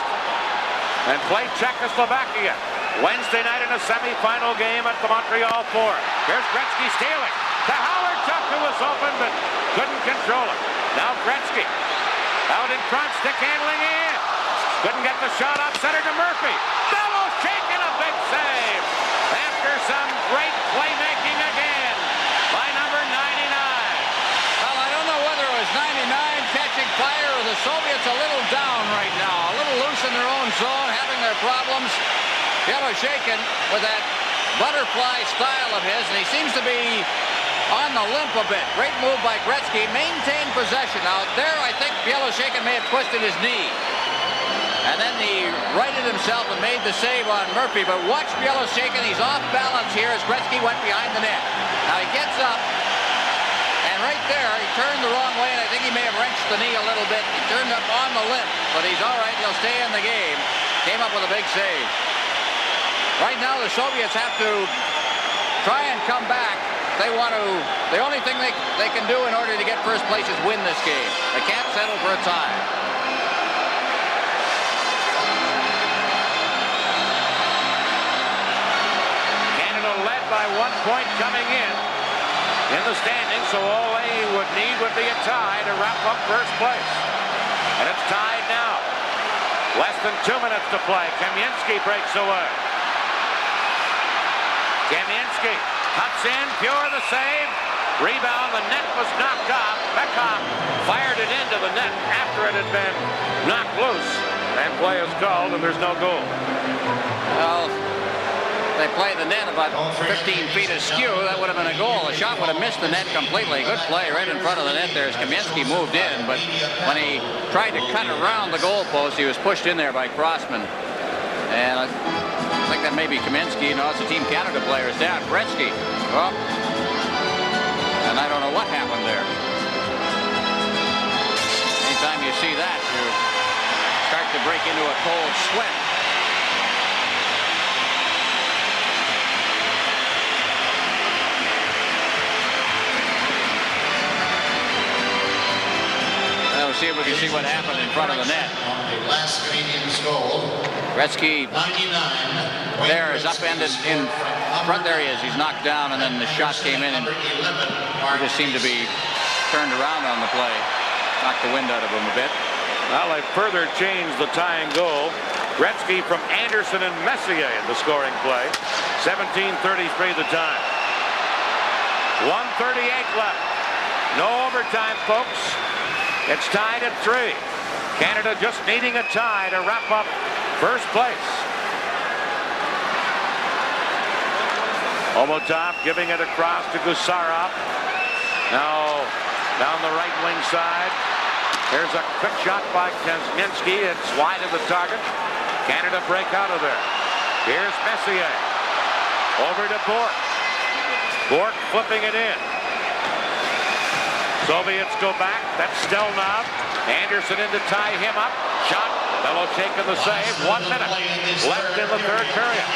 and play Czechoslovakia Wednesday night in a semifinal game at the Montreal Forum. Here's Gretzky stealing. To Howard Tuck, who was open but couldn't control it. Now Gretzky out in front, stick handling in. Couldn't get the shot off center to Murphy. Bellow shaking a big save after some great playmaking again by number 99. Well, I don't know whether it was 99 catching fire or the Soviets a little down right now, a little loose in their own zone, having their problems. Bellow shaking with that butterfly style of his, and he seems to be on the limp a bit. Great move by Gretzky. Maintained possession. Now there, I think Bieloshakin may have twisted his knee. And then he righted himself and made the save on Murphy. But watch Bieloshakin. He's off balance here as Gretzky went behind the net. Now he gets up. And right there, he turned the wrong way, and I think he may have wrenched the knee a little bit. He turned up on the limp. But he's all right. He'll stay in the game. Came up with a big save. Right now, the Soviets have to try and come back. They want to, the only thing they can do in order to get first place is win this game. They can't settle for a tie. Canada led by 1 point coming in the standings, so all they would need would be a tie to wrap up first place. And it's tied now. Less than 2 minutes to play. Kamensky breaks away. Kamensky Cuts in, Pure the save. Rebound, the net was knocked off. Beckhoff fired it into the net after it had been knocked loose. And play is called, and there's no goal. Well, they play the net about 15 feet askew. That would have been a goal. The shot would have missed the net completely. Good play right in front of the net there as Kaminsky moved in. But when he tried to cut around the goalpost, he was pushed in there by Crossman. And I think that may be Kaminsky. You know, it's a Team Canada players down. Gretzky. Well, and I don't know what happened there. Anytime you see that, you start to break into a cold sweat. We'll see if we can see what happened in front of the net. Last Canadian's goal. Gretzky there is upended in front. There he is. He's knocked down, and then the shot came in, and he just seemed to be turned around on the play. Knocked the wind out of him a bit. Well, they further changed the tying goal. Gretzky from Anderson and Messier in the scoring play. 17:33 the time. 1:38 left. No overtime, folks. It's tied at 3. Canada just needing a tie to wrap up first place. Omotov giving it across to Gusarov. Now down the right wing side. There's a quick shot by Kaminsky. It's wide of the target. Canada break out of there. Here's Messier. Over to Bork. Bork flipping it in. Soviets go back. That's Stelnov. Anderson in to tie him up. Shot. Bellow taking the save. 1 minute left in the third period.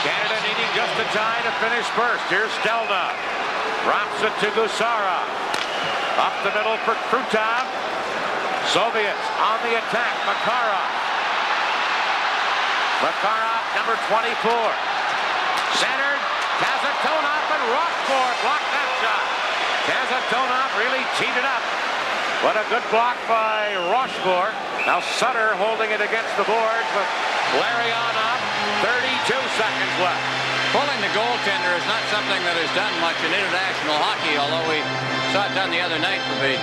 Canada needing just a tie to finish first. Here's Stelnov. Drops it to Gusarov. Up the middle for Krutov. Soviets on the attack. Makarov. Makarov, number 24. Centered. Kazatonov and Rochford blocked that shot. Kazatonov really teed it up. What a good block by Rochefort. Now Sutter holding it against the boards with Larionov. 32 seconds left. Pulling the goaltender is not something that is done much in international hockey, although we saw it done the other night with the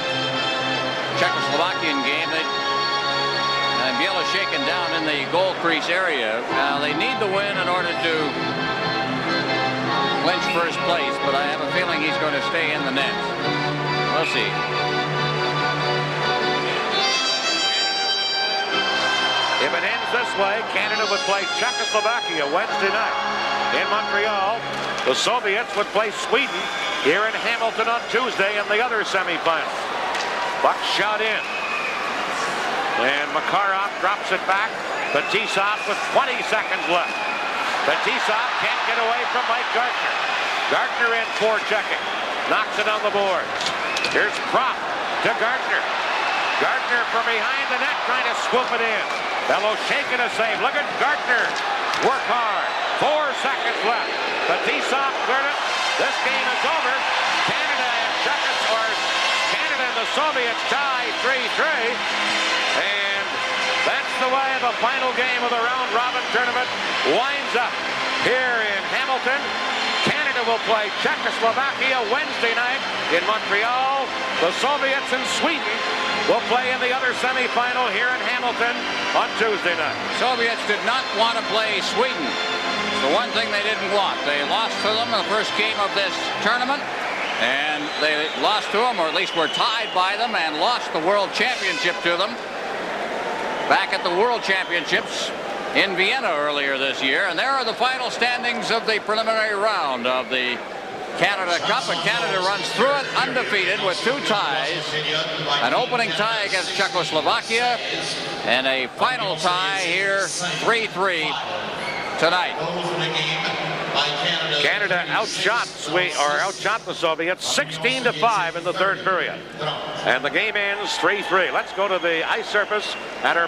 Czechoslovakian game. Biela shaken down in the goal crease area. Now they need the win in order to clinch first place, but I have a feeling he's going to stay in the net. We'll see. If it ends this way, Canada would play Czechoslovakia Wednesday night in Montreal. The Soviets would play Sweden here in Hamilton on Tuesday in the other semifinal. Buck shot in. And Makarov drops it back. Fetisov with 20 seconds left. Fetisov can't get away from Mike Gartner. Gartner in forechecking. Knocks it on the boards. Here's Prop to Gartner. Gartner from behind the net trying to swoop it in. Bellow shaking a save. Look at Gartner. Work hard. 4 seconds left. Fetisov cleared it. This game is over. Canada and the Soviets tie 3-3. And that's the way the final game of the round-robin tournament winds up here in Hamilton. Canada will play Czechoslovakia Wednesday night in Montreal. The Soviets and Sweden will play in the other semifinal here in Hamilton on Tuesday night. Soviets did not want to play Sweden. It's the one thing they didn't want. They lost to them in the first game of this tournament. And they lost to them, or at least were tied by them, and lost the World Championship to them back at the World Championships in Vienna earlier this year. And there are the final standings of the preliminary round of the Canada Cup. And Canada runs through it undefeated with 2 ties. An opening tie against Czechoslovakia and a final tie here, 3-3 tonight. Canada outshot the Soviets 16-5 in the third period. And the game ends 3-3. Let's go to the ice surface at our